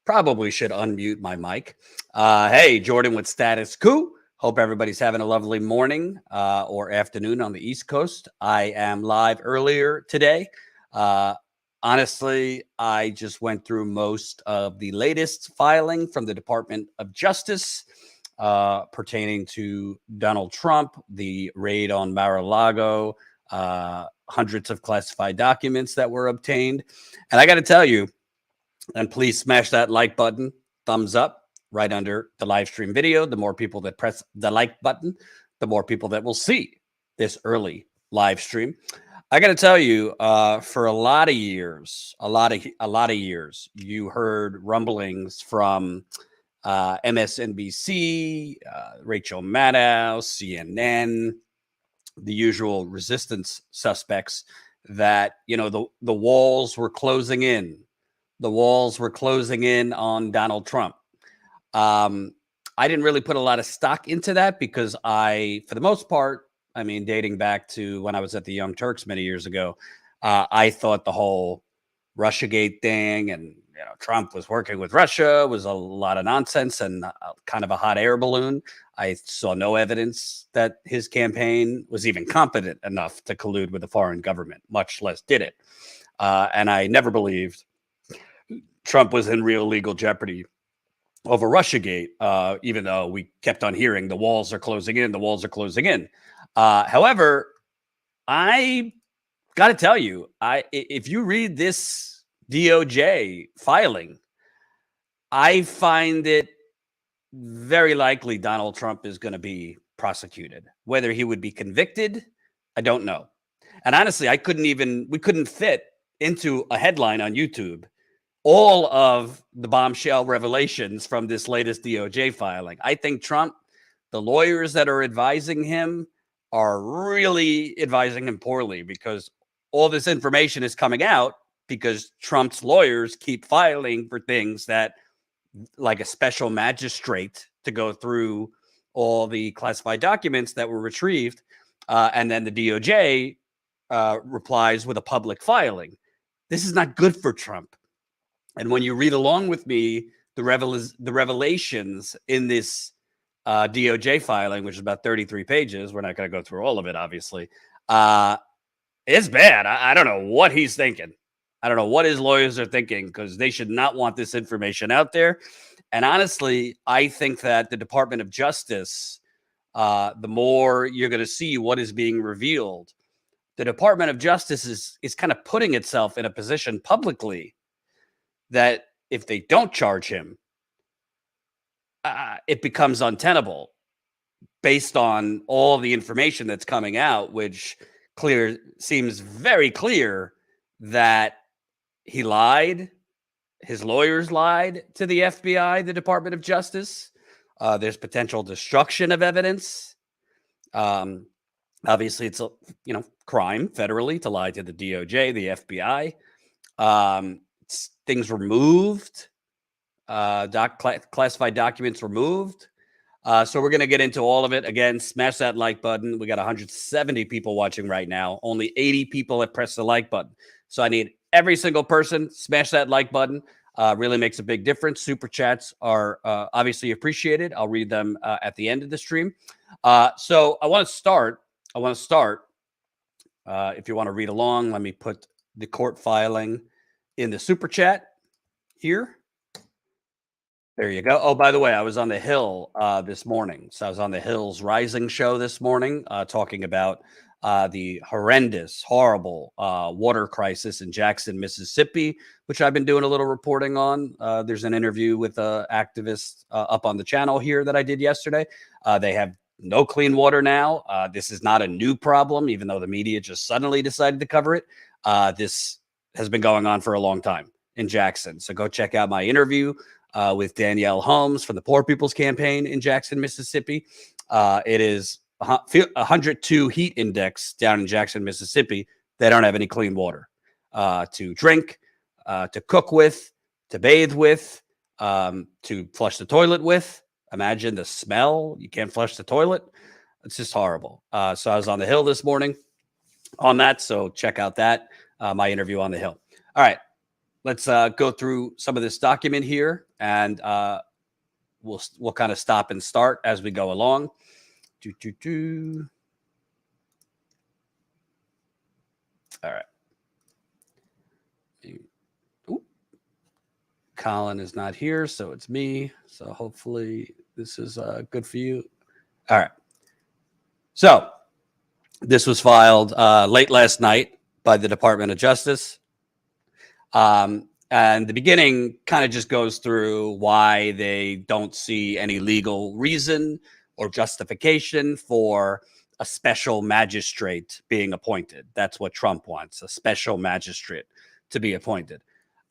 Probably should unmute my mic. Hey, Jordan with Status Coup. Hope everybody's having a lovely morning or afternoon on the East Coast. I am live earlier today. Honestly, I just went through most of the latest filing from the Department of Justice pertaining to Donald Trump, the raid on Maralago, hundreds of classified documents that were obtained. And I got to tell you, and please smash that like button, thumbs up right under the live stream video. The more people that press the like button, the more people that will see this early live stream. I got to tell you, for a lot of years, you heard rumblings from MSNBC, Rachel Maddow, CNN, the usual resistance suspects that, the walls were closing in. The walls were closing in on Donald Trump. I didn't really put a lot of stock into that because for the most part, dating back to when I was at the Young Turks many years ago, I thought the whole Russiagate thing and Trump was working with Russia was a lot of nonsense and kind of a hot air balloon. I saw no evidence that his campaign was even competent enough to collude with a foreign government, much less did it. And I never believed Trump was in real legal jeopardy over Russiagate, even though we kept on hearing the walls are closing in, the walls are closing in. However, I got to tell you, if you read this DOJ filing, I find it very likely Donald Trump is going to be prosecuted. Whether he would be convicted, I don't know. And honestly, we couldn't fit into a headline on YouTube all of the bombshell revelations from this latest DOJ filing. I think Trump, the lawyers that are advising him are really advising him poorly because all this information is coming out because Trump's lawyers keep filing for things that, like a special magistrate to go through all the classified documents that were retrieved. And then the DOJ replies with a public filing. This is not good for Trump. And when you read along with me, the revelations in this DOJ filing, which is about 33 pages, we're not going to go through all of it, obviously. It's bad. I don't know what he's thinking. I don't know what his lawyers are thinking because they should not want this information out there. And honestly, I think that the Department of Justice, the more you're going to see what is being revealed, the Department of Justice is kind of putting itself in a position publicly that if they don't charge him, it becomes untenable based on all the information that's coming out, which seems very clear that he lied. His lawyers lied to the FBI, the Department of Justice. There's potential destruction of evidence. Obviously, it's a crime federally to lie to the DOJ, the FBI. Things were moved. Classified documents were moved. So we're going to get into all of it. Again, smash that like button. We got 170 people watching right now. Only 80 people have pressed the like button. So I need every single person, smash that like button. Really makes a big difference. Super chats are obviously appreciated. I'll read them at the end of the stream. So I want to start. If you want to read along, let me put the court filing in the super chat here. There you go. Oh, by the way, I was on the Hill this morning. So I was on the Hill's Rising show this morning talking about the horrendous, horrible water crisis in Jackson, Mississippi, which I've been doing a little reporting on. There's an interview with an activist up on the channel here that I did yesterday. They have no clean water now. This is not a new problem, even though the media just suddenly decided to cover it. This has been going on for a long time in Jackson. So go check out my interview with Danielle Holmes from the Poor People's Campaign in Jackson, Mississippi. It is 102 heat index down in Jackson, Mississippi. They don't have any clean water to drink, to cook with, to bathe with, to flush the toilet with. Imagine the smell. You can't flush the toilet. It's just horrible. So I was on the Hill this morning on that. So check out that, my interview on the Hill. All right. let's go through some of this document here, and we'll kind of stop and start as we go along. All right. Ooh. Colin is not here, so it's me. So hopefully this is good for you. All right. So this was filed late last night by the Department of Justice. And the beginning kind of just goes through why they don't see any legal reason or justification for a special magistrate being appointed. That's what Trump wants, a special magistrate to be appointed.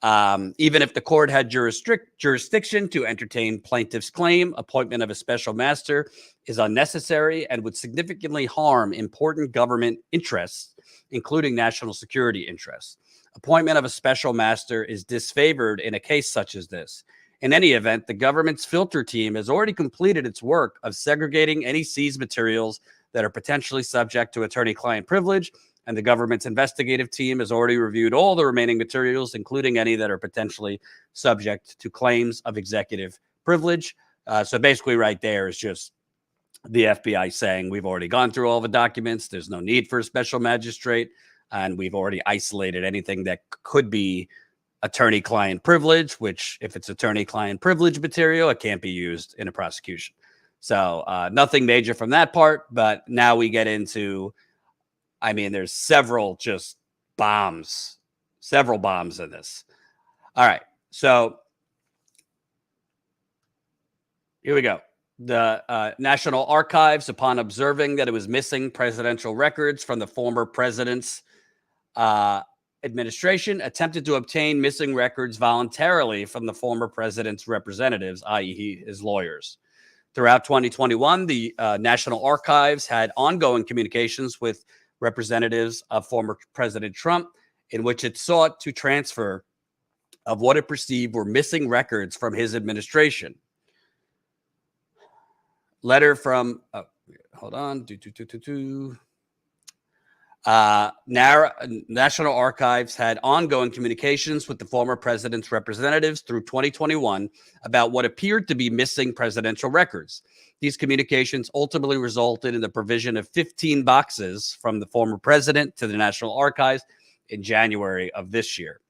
Even if the court had jurisdiction to entertain plaintiff's claim, appointment of a special master is unnecessary and would significantly harm important government interests, including national security interests. Appointment of a special master is disfavored in a case such as this. In any event, the government's filter team has already completed its work of segregating any seized materials that are potentially subject to attorney-client privilege, and the government's investigative team has already reviewed all the remaining materials, including any that are potentially subject to claims of executive privilege. So basically right there is just the FBI saying we've already gone through all the documents. There's no need for a special magistrate. And we've already isolated anything that could be attorney-client privilege, which if it's attorney-client privilege material, it can't be used in a prosecution. So nothing major from that part. But now we get into, I mean, there's several bombs in this. All right. So here we go. The National Archives, upon observing that it was missing presidential records from the former president's administration, attempted to obtain missing records voluntarily from the former president's representatives, i.e. his lawyers. Throughout 2021, the National Archives had ongoing communications with representatives of former President Trump, in which it sought to transfer of what it perceived were missing records from his administration. Letter from, hold on, National Archives had ongoing communications with the former president's representatives through 2021 about what appeared to be missing presidential records. These communications ultimately resulted in the provision of 15 boxes from the former president to the National Archives in January of this year.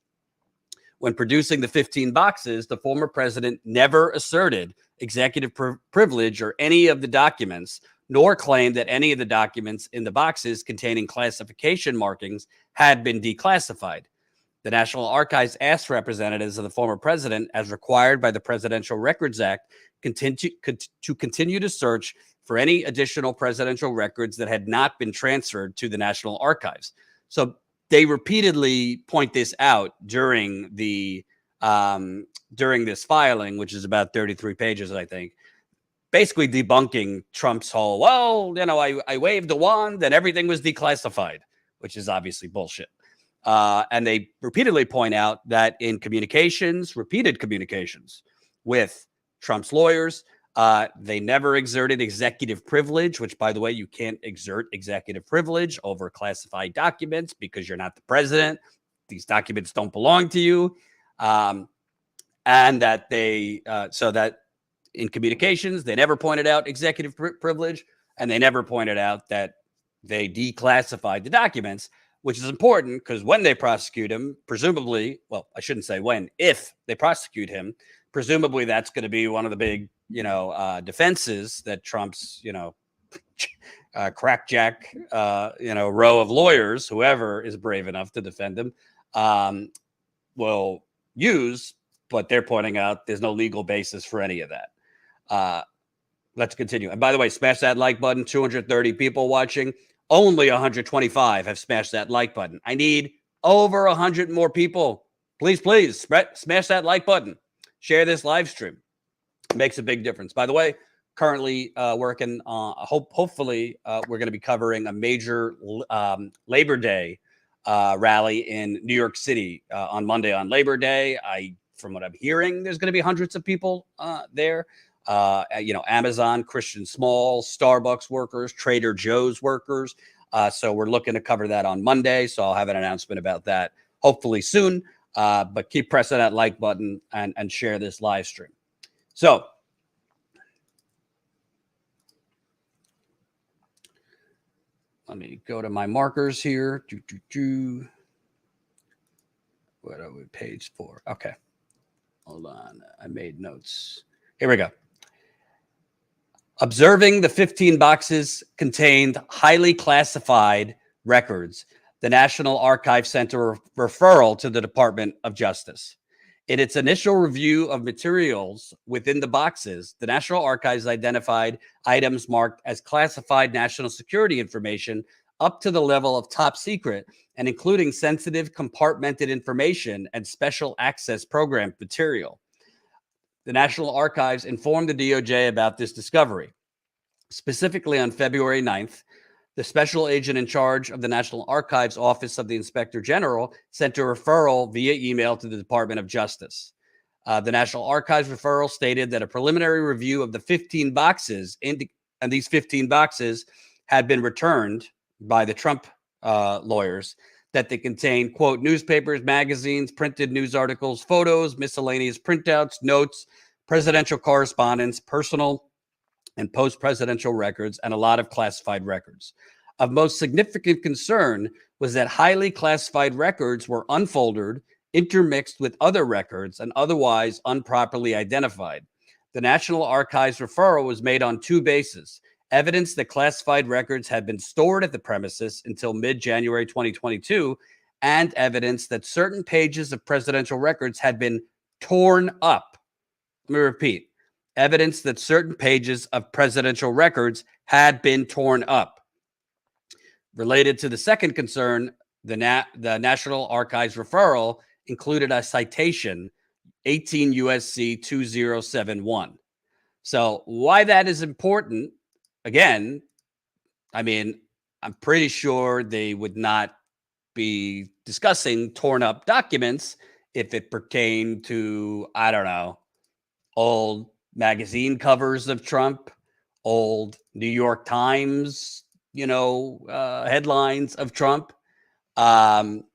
When producing the 15 boxes, the former president never asserted executive privilege or any of the documents, nor claimed that any of the documents in the boxes containing classification markings had been declassified. The National Archives asked representatives of the former president, as required by the Presidential Records Act, to continue to search for any additional presidential records that had not been transferred to the National Archives. So they repeatedly point this out during the during this filing, which is about 33 pages, I think, basically debunking Trump's whole, well, you know, I waved the wand and everything was declassified, which is obviously bullshit. And they repeatedly point out that in repeated communications with Trump's lawyers, they never exerted executive privilege, which, by the way, you can't exert executive privilege over classified documents because you're not the president. These documents don't belong to you. And that so that in communications, they never pointed out executive privilege, and they never pointed out that they declassified the documents, which is important because when they prosecute him, presumably, well, I shouldn't say when, if they prosecute him, presumably that's going to be one of the big, defenses that Trump's, crackjack, row of lawyers, whoever is brave enough to defend him, will use, but they're pointing out there's no legal basis for any of that. Let's continue. And by the way, smash that like button. 230 people watching. Only 125 have smashed that like button. I need over 100 more people. Please, please smash that like button. Share this live stream. It makes a big difference. By the way, currently working on, hopefully we're going to be covering a major Labor Day rally in New York City on Monday on Labor Day. From what I'm hearing, there's going to be hundreds of people there. Amazon, Christian Small, Starbucks workers, Trader Joe's workers. So we're looking to cover that on Monday. So I'll have an announcement about that hopefully soon. But keep pressing that like button and share this live stream. So let me go to my markers here. What are we page 4? Okay. Hold on. I made notes. Here we go. Observing the 15 boxes contained highly classified records, the National Archives sent a referral to the Department of Justice. In its initial review of materials within the boxes, the National Archives identified items marked as classified national security information up to the level of top secret and including sensitive compartmented information and special access program material. The National Archives informed the DOJ about this discovery. Specifically on February 9th, the special agent in charge of the National Archives Office of the Inspector General sent a referral via email to the Department of Justice. The National Archives referral stated that a preliminary review of the 15 boxes, and these 15 boxes had been returned by the Trump lawyers, that they contain, quote, newspapers, magazines, printed news articles, photos, miscellaneous printouts, notes, presidential correspondence, personal and post-presidential records, and a lot of classified records. Of most significant concern was that highly classified records were unfolded, intermixed with other records, and otherwise improperly identified. The National Archives referral was made on 2 bases: evidence that classified records had been stored at the premises until mid-January 2022, and evidence that certain pages of presidential records had been torn up. Let me repeat. Evidence that certain pages of presidential records had been torn up. Related to the second concern, the National Archives referral included a citation, 18 U.S.C. 2071. So why that is important, again, I mean, I'm pretty sure they would not be discussing torn up documents if it pertained to, I don't know, old magazine covers of Trump, old New York Times, headlines of Trump. I'm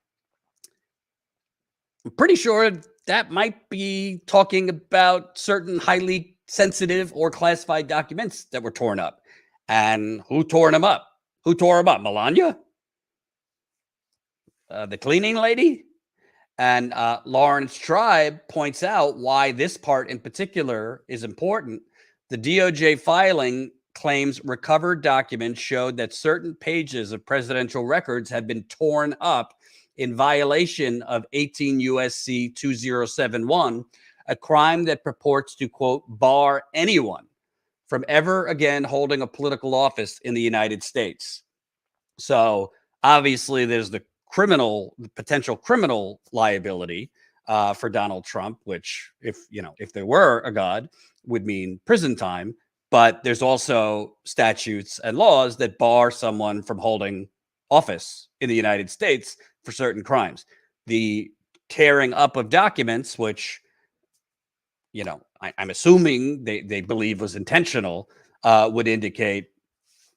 pretty sure that might be talking about certain highly sensitive or classified documents that were torn up. And who tore them up? Who tore them up? Melania? The cleaning lady? And Lawrence Tribe points out why this part in particular is important. The DOJ filing claims recovered documents showed that certain pages of presidential records had been torn up in violation of 18 U.S.C. 2071, a crime that purports to, quote, bar anyone from ever again holding a political office in the United States. So obviously there's the potential criminal liability for Donald Trump, which if there were a God would mean prison time. But there's also statutes and laws that bar someone from holding office in the United States for certain crimes. The tearing up of documents, which, I'm assuming they believe was intentional, would indicate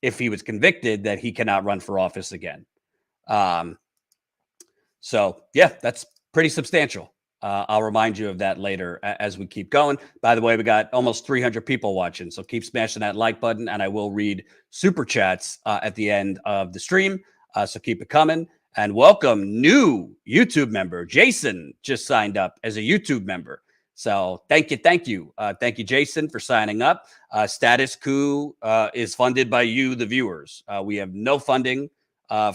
if he was convicted that he cannot run for office again. So, yeah, that's pretty substantial. I'll remind you of that later as we keep going. By the way, we got almost 300 people watching, so keep smashing that like button, and I will read super chats at the end of the stream, so keep it coming. And welcome new YouTube member. Jason just signed up as a YouTube member. So thank you. Thank you, Jason, for signing up. Status Coup is funded by you, the viewers. We have no funding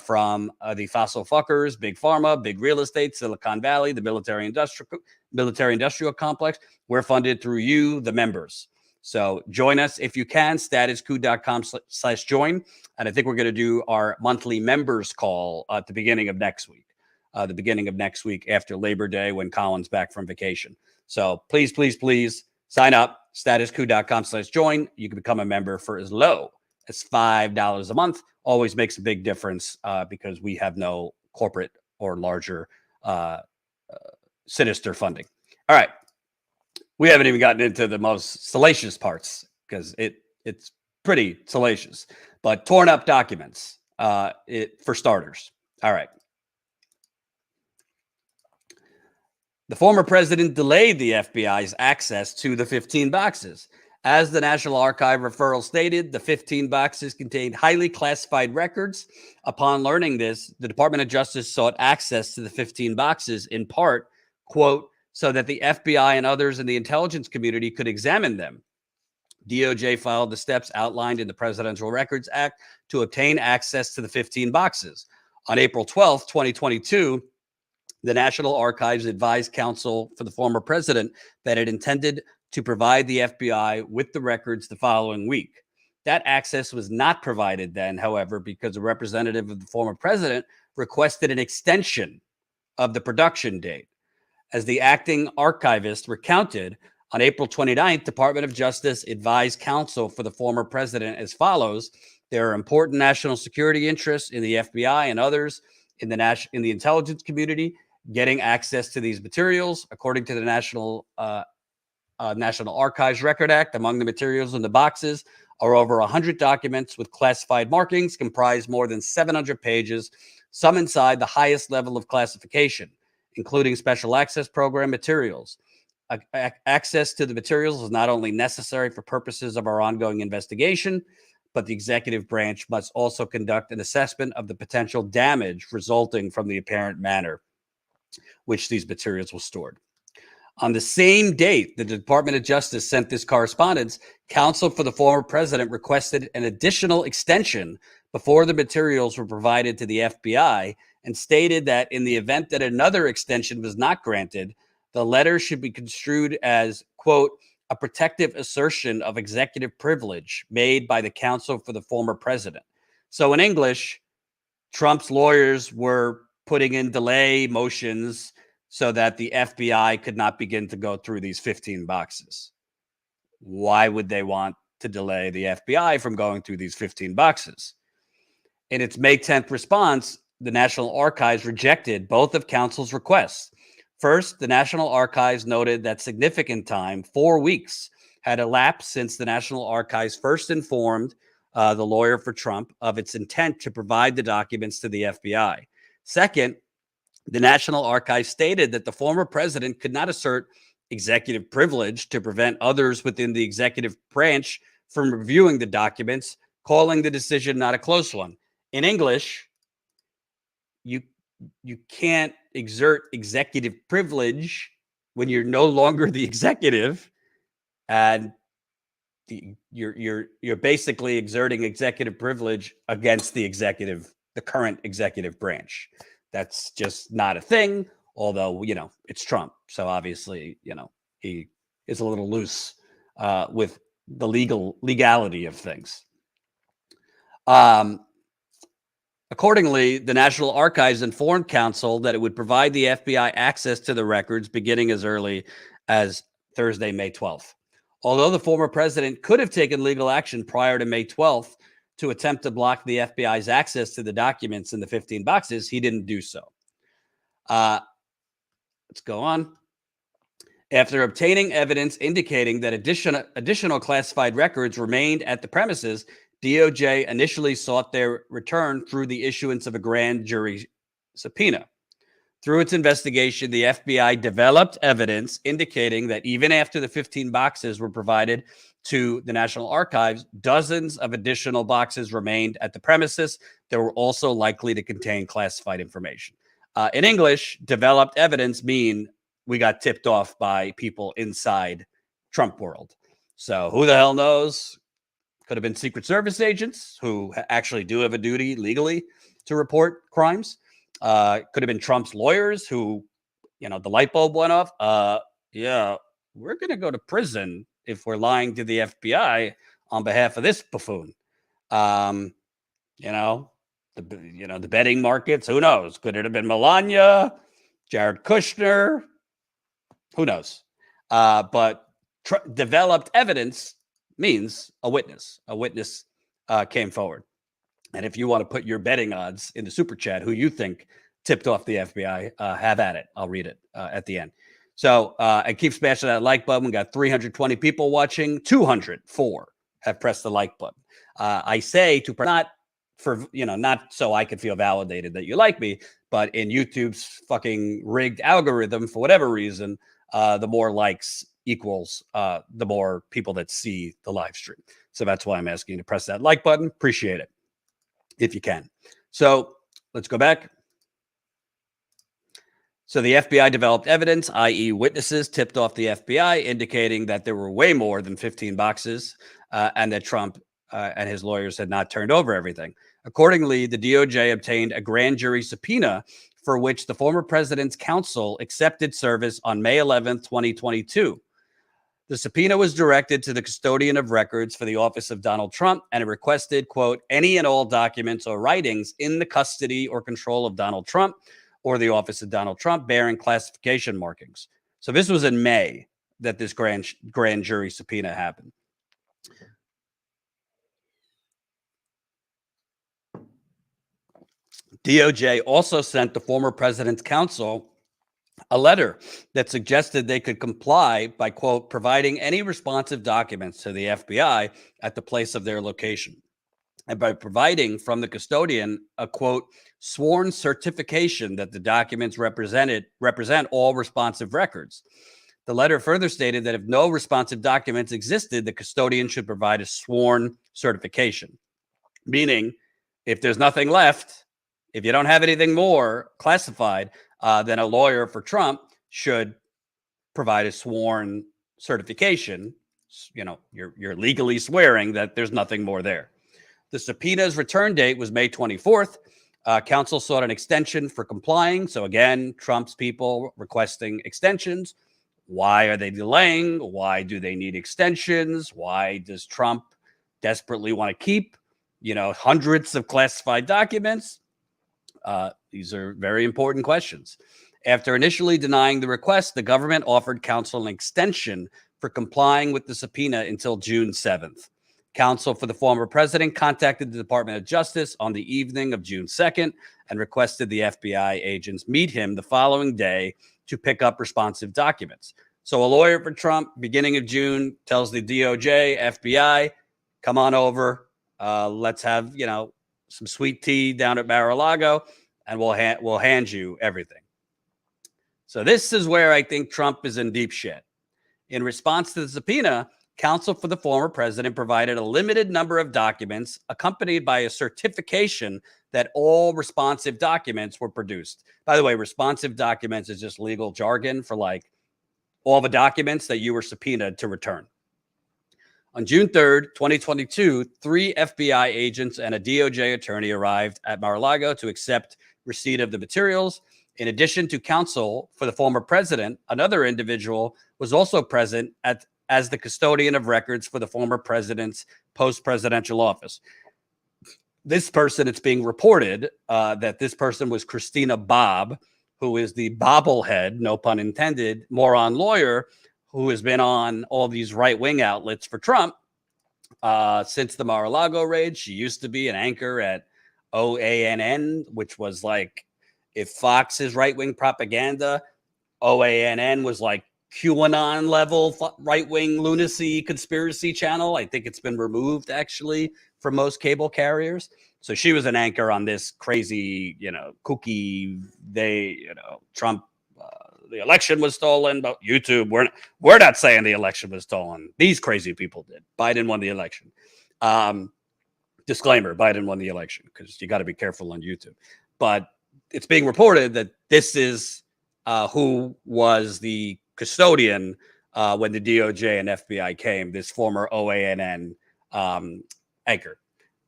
from the fossil fuckers, big pharma, big real estate, Silicon Valley, the military industrial complex. We're funded through you, the members. So join us if you can, statuscoup.com/join. And I think we're going to do our monthly members call at the beginning of next week. After Labor Day when Colin's back from vacation. So please, please, please sign up, statuscoup.com/join. You can become a member for as low as $5 a month. Always makes a big difference because we have no corporate or larger sinister funding. All right. We haven't even gotten into the most salacious parts because it's pretty salacious. But torn up documents for starters. All right. The former president delayed the FBI's access to the 15 boxes. As the National Archive referral stated, the 15 boxes contained highly classified records. Upon learning this, the Department of Justice sought access to the 15 boxes in part, quote, so that the FBI and others in the intelligence community could examine them. DOJ followed the steps outlined in the Presidential Records Act to obtain access to the 15 boxes. On April 12, 2022, the National Archives advised counsel for the former president that it intended to provide the FBI with the records the following week. That access was not provided then, however, because a representative of the former president requested an extension of the production date. As the acting archivist recounted, on April 29th, Department of Justice advised counsel for the former president as follows: there are important national security interests in the FBI and others in the intelligence community getting access to these materials. According to the National Archives Record Act, among the materials in the boxes are over 100 documents with classified markings, comprise more than 700 pages, some inside the highest level of classification, including special access program materials. Access to the materials is not only necessary for purposes of our ongoing investigation, but the executive branch must also conduct an assessment of the potential damage resulting from the apparent manner which these materials were stored. On the same date, the Department of Justice sent this correspondence. Counsel for the former president requested an additional extension before the materials were provided to the FBI and stated that in the event that another extension was not granted, the letter should be construed as, quote, a protective assertion of executive privilege made by the counsel for the former president. So in English, Trump's lawyers were putting in delay motions so that the FBI could not begin to go through these 15 boxes. Why would they want to delay the FBI from going through these 15 boxes? In its May 10th response, the National Archives rejected both of counsel's requests. First, the National Archives noted that significant time, 4 weeks, had elapsed since the National Archives first informed the lawyer for Trump of its intent to provide the documents to the FBI. Second, the National Archives stated that the former president could not assert executive privilege to prevent others within the executive branch from reviewing the documents, calling the decision not a close one. In English, you can't exert executive privilege when you're no longer the executive, and you're basically exerting executive privilege against the current executive branch. That's just not a thing, although, it's Trump. So obviously, he is a little loose with the legality of things. Accordingly, the National Archives informed counsel that it would provide the FBI access to the records beginning as early as Thursday, May 12th. Although the former president could have taken legal action prior to May 12th to attempt to block the FBI's access to the documents in the 15 boxes, he didn't do so. Let's go on. After obtaining evidence indicating that additional classified records remained at the premises, DOJ initially sought their return through the issuance of a grand jury subpoena. Through its investigation, the FBI developed evidence indicating that even after the 15 boxes were provided to the National Archives, dozens of additional boxes remained at the premises that were also likely to contain classified information. In English, developed evidence mean we got tipped off by people inside Trump world. So who the hell knows? Could have been Secret Service agents who actually do have a duty legally to report crimes. Could have been Trump's lawyers who, the light bulb went off. Yeah, we're going to go to prison if we're lying to the FBI on behalf of this buffoon. The betting markets, who knows? Could it have been Melania, Jared Kushner? Who knows? But developed evidence means a witness. A witness came forward. And if you want to put your betting odds in the super chat, who you think tipped off the FBI, have at it. I'll read it at the end. So and keep smashing that like button. We got 320 people watching. 204 have pressed the like button. I say to not for, not so I could feel validated that you like me, but in YouTube's fucking rigged algorithm, for whatever reason, the more likes equals the more people that see the live stream. So that's why I'm asking you to press that like button. Appreciate it if you can. So let's go back. So the FBI developed evidence, i.e. witnesses tipped off the FBI, indicating that there were way more than 15 boxes and that Trump and his lawyers had not turned over everything. Accordingly, the DOJ obtained a grand jury subpoena for which the former president's counsel accepted service on May 11th, 2022. The subpoena was directed to the custodian of records for the office of Donald Trump, and it requested, quote, any and all documents or writings in the custody or control of Donald Trump or the office of Donald Trump bearing classification markings. So this was in May that this grand jury subpoena happened. DOJ also sent the former president's counsel a letter that suggested they could comply by, quote, providing any responsive documents to the FBI at the place of their location, and by providing from the custodian a, quote, sworn certification that the documents represent all responsive records. The letter further stated that if no responsive documents existed, the custodian should provide a sworn certification, meaning if there's nothing left, if you don't have anything more classified, then a lawyer for Trump should provide a sworn certification. You're legally swearing that there's nothing more there. The subpoena's return date was May 24th. Counsel sought an extension for complying. So again, Trump's people requesting extensions. Why are they delaying? Why do they need extensions? Why does Trump desperately want to keep, hundreds of classified documents? These are very important questions. After initially denying the request, the government offered counsel an extension for complying with the subpoena until June 7th. Counsel for the former president contacted the Department of Justice on the evening of June 2nd and requested the FBI agents meet him the following day to pick up responsive documents. So a lawyer for Trump, beginning of June, tells the DOJ, FBI, come on over. Let's have, some sweet tea down at Maralago, and we'll hand you everything. So this is where I think Trump is in deep shit. In response to the subpoena, counsel for the former president provided a limited number of documents accompanied by a certification that all responsive documents were produced. By the way, responsive documents is just legal jargon for like all the documents that you were subpoenaed to return. On June 3rd, 2022, 3 FBI agents and a DOJ attorney arrived at Maralago to accept receipt of the materials. In addition to counsel for the former president, another individual was also present as the custodian of records for the former president's post-presidential office. This person, it's being reported that this person was Christina Bobb, who is the bobblehead, no pun intended, moron lawyer who has been on all these right-wing outlets for Trump since the Maralago raid. She used to be an anchor at OANN, which was like, if Fox is right-wing propaganda, OANN was like QAnon level right-wing lunacy conspiracy channel. I think it's been removed actually from most cable carriers. So she was an anchor on this crazy, kooky, Trump, the election was stolen, but YouTube, we're not saying the election was stolen. These crazy people did. Biden won the election. Disclaimer, Biden won the election because you got to be careful on YouTube. But it's being reported that this is who was the custodian when the DOJ and FBI came, this former OANN anchor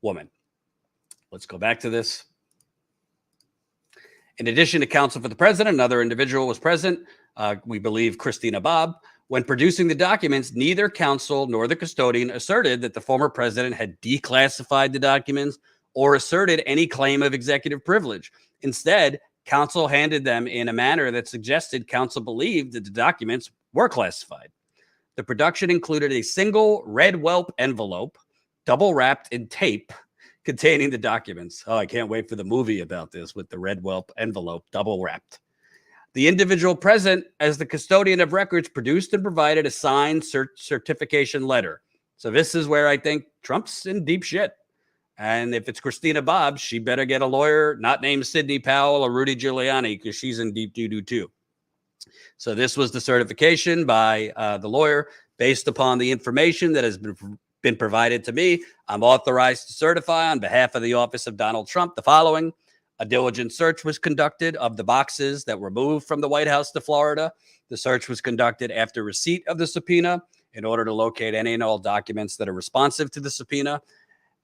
woman. Let's go back to this. In addition to counsel for the president, another individual was present, we believe Christina Bobb. When producing the documents, neither counsel nor the custodian asserted that the former president had declassified the documents or asserted any claim of executive privilege. Instead, counsel handed them in a manner that suggested counsel believed that the documents were classified. The production included a single red whelp envelope, double wrapped in tape, containing the documents. Oh, I can't wait for the movie about this with the red whelp envelope, double wrapped. The individual present as the custodian of records produced and provided a signed certification letter. So this is where I think Trump's in deep shit. And if it's Christina Bobb, she better get a lawyer not named Sidney Powell or Rudy Giuliani, because she's in deep doo-doo too. So this was the certification by the lawyer based upon the information that has been provided to me. I'm authorized to certify on behalf of the office of Donald Trump the following. A diligent search was conducted of the boxes that were moved from the White House to Florida. The search was conducted after receipt of the subpoena in order to locate any and all documents that are responsive to the subpoena.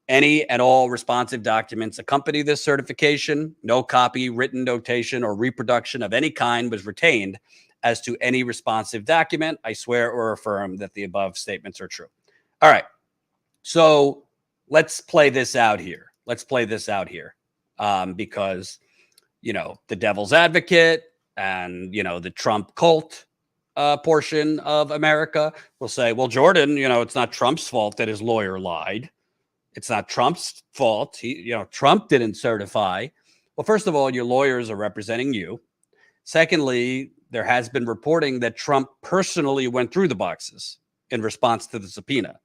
Any and all responsive documents accompany this certification. No copy, written notation, or reproduction of any kind was retained as to any responsive document. I swear or affirm that the above statements are true. All right. So let's play this out here. Because, the devil's advocate and, the Trump cult portion of America will say, well, Jordan, it's not Trump's fault that his lawyer lied. It's not Trump's fault. Trump didn't certify. Well, first of all, your lawyers are representing you. Secondly, there has been reporting that Trump personally went through the boxes in response to the subpoena.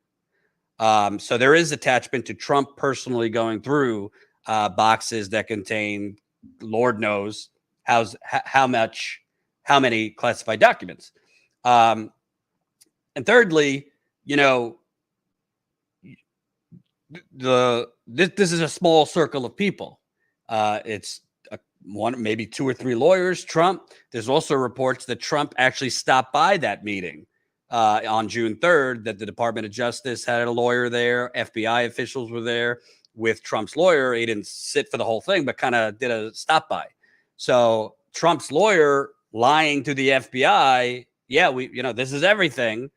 So there is attachment to Trump personally going through boxes that contain, Lord knows, how many classified documents. And thirdly, this is a small circle of people. It's maybe 2 or 3 lawyers. Trump. There's also reports that Trump actually stopped by that meeting on June 3rd. That the Department of Justice had a lawyer there. FBI officials were there with Trump's lawyer. He didn't sit for the whole thing, but kind of did a stop by. So Trump's lawyer lying to the FBI. Yeah, this is everything.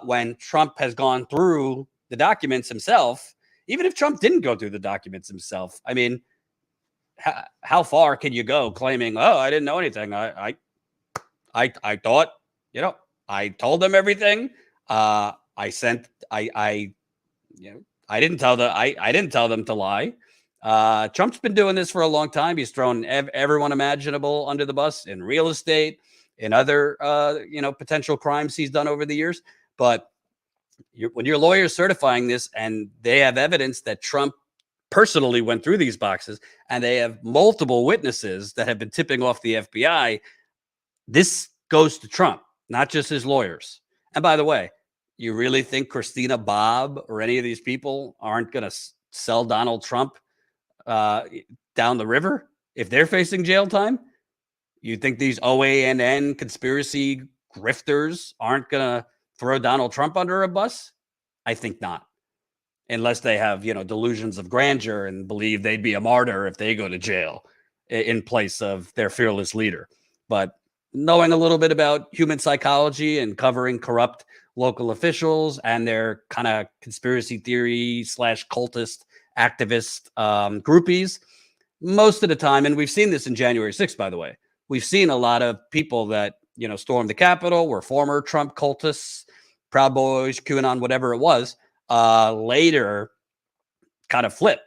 When Trump has gone through the documents himself. Even if Trump didn't go through the documents himself, I mean, how far can you go claiming, oh, I didn't know anything? I thought, I told them everything. I didn't tell them to lie. Trump's been doing this for a long time. He's thrown everyone imaginable under the bus in real estate, in other, potential crimes he's done over the years. But when your lawyer is certifying this and they have evidence that Trump personally went through these boxes and they have multiple witnesses that have been tipping off the FBI, this goes to Trump, not just his lawyers. And by the way, you really think Christina Bobb or any of these people aren't going to sell Donald Trump down the river if they're facing jail time? You think these OANN conspiracy grifters aren't going to throw Donald Trump under a bus? I think not. Unless they have, delusions of grandeur and believe they'd be a martyr if they go to jail in place of their fearless leader. But knowing a little bit about human psychology and covering corrupt local officials and their kind of conspiracy theory / cultist activist groupies, most of the time, and we've seen this in January 6th, by the way, we've seen a lot of people that, stormed the Capitol were former Trump cultists, Proud Boys, QAnon, whatever it was, later kind of flip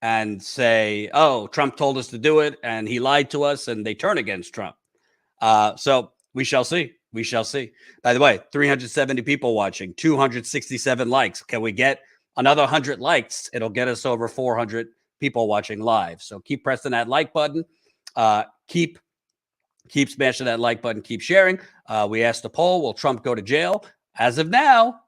and say, oh, Trump told us to do it and he lied to us, and they turn against Trump. So we shall see. We shall see. By the way, 370 people watching, 267 likes. Can we get another 100 likes? It'll get us over 400 people watching live. So keep pressing that like button. Keep smashing that like button. Keep sharing. We asked the poll, will Trump go to jail? As of now,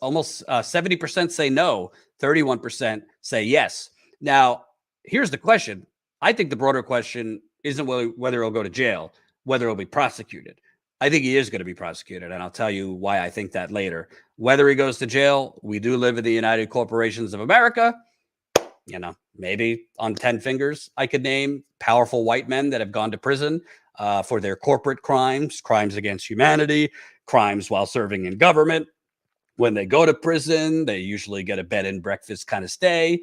almost 70% say no, 31% say yes. Now, here's the question. I think the broader question isn't whether he'll go to jail, whether he'll be prosecuted. I think he is going to be prosecuted, and I'll tell you why I think that later. Whether he goes to jail, we do live in the United Corporations of America. Maybe on 10 fingers, I could name powerful white men that have gone to prison for their corporate crimes against humanity, crimes while serving in government. When they go to prison, they usually get a bed and breakfast kind of stay.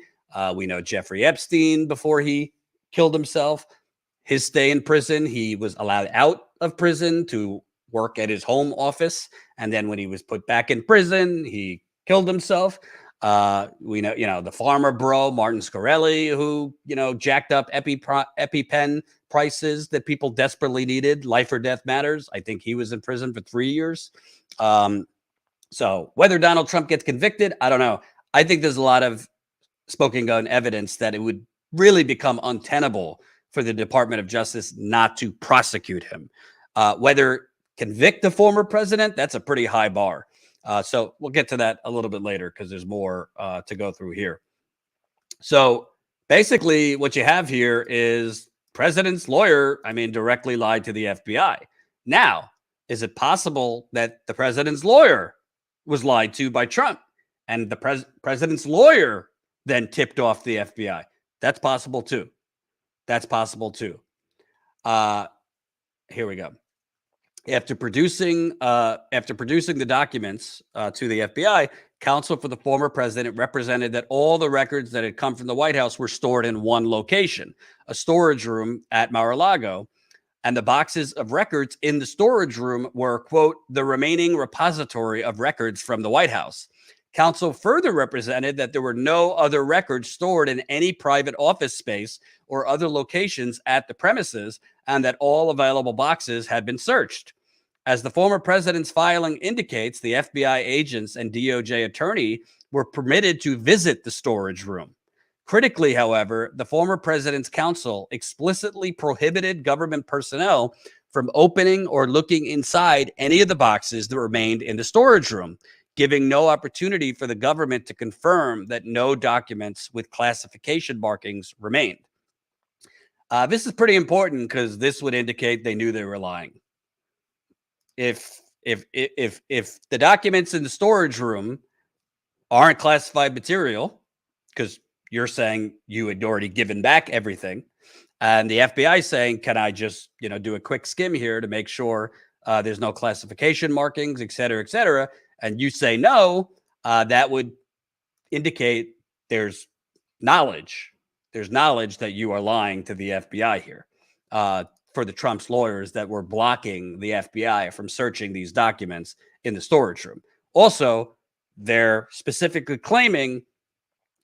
We know Jeffrey Epstein, before he killed himself, his stay in prison, he was allowed out of prison to work at his home office. And then when he was put back in prison, he killed himself. We know, the farmer bro, Martin Scarelli, who, jacked up EpiPen prices that people desperately needed. Life or death matters. I think he was in prison for 3 years. So whether Donald Trump gets convicted, I don't know. I think there's a lot of smoking gun evidence that it would really become untenable for the Department of Justice not to prosecute him. Whether convict the former president, that's a pretty high bar. So we'll get to that a little bit later because there's more to go through here. So basically what you have here is president's lawyer, directly lied to the FBI. Now, is it possible that the president's lawyer was lied to by Trump and the president's lawyer then tipped off the FBI? That's possible too. That's possible too. Here we go. After producing the documents to the FBI, counsel for the former president represented that all the records that had come from the White House were stored in one location, a storage room at Maralago, and the boxes of records in the storage room were, quote, the remaining repository of records from the White House. Counsel further represented that there were no other records stored in any private office space or other locations at the premises, and that all available boxes had been searched. As the former president's filing indicates, the FBI agents and DOJ attorney were permitted to visit the storage room. Critically, however, the former president's counsel explicitly prohibited government personnel from opening or looking inside any of the boxes that remained in the storage room, giving no opportunity for the government to confirm that no documents with classification markings remained. This is pretty important because this would indicate they knew they were lying. If the documents in the storage room aren't classified material, because you're saying you had already given back everything, and the FBI saying, can I just do a quick skim here to make sure there's no classification markings, et cetera, and you say no, that would indicate there's knowledge. There's knowledge that you are lying to the FBI here. For the Trump's lawyers that were blocking the FBI from searching these documents in the storage room. Also, they're specifically claiming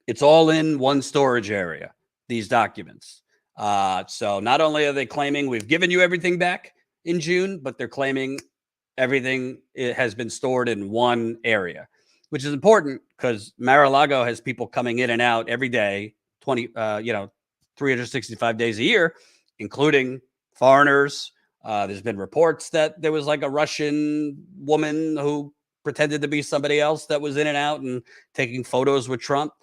it's all in one storage area, these documents. So not only are they claiming we've given you everything back in June, but they're claiming everything has been stored in one area, which is important because Maralago has people coming in and out every day, 365 days a year, including foreigners. There's been reports that there was like a Russian woman who pretended to be somebody else that was in and out and taking photos with Trump.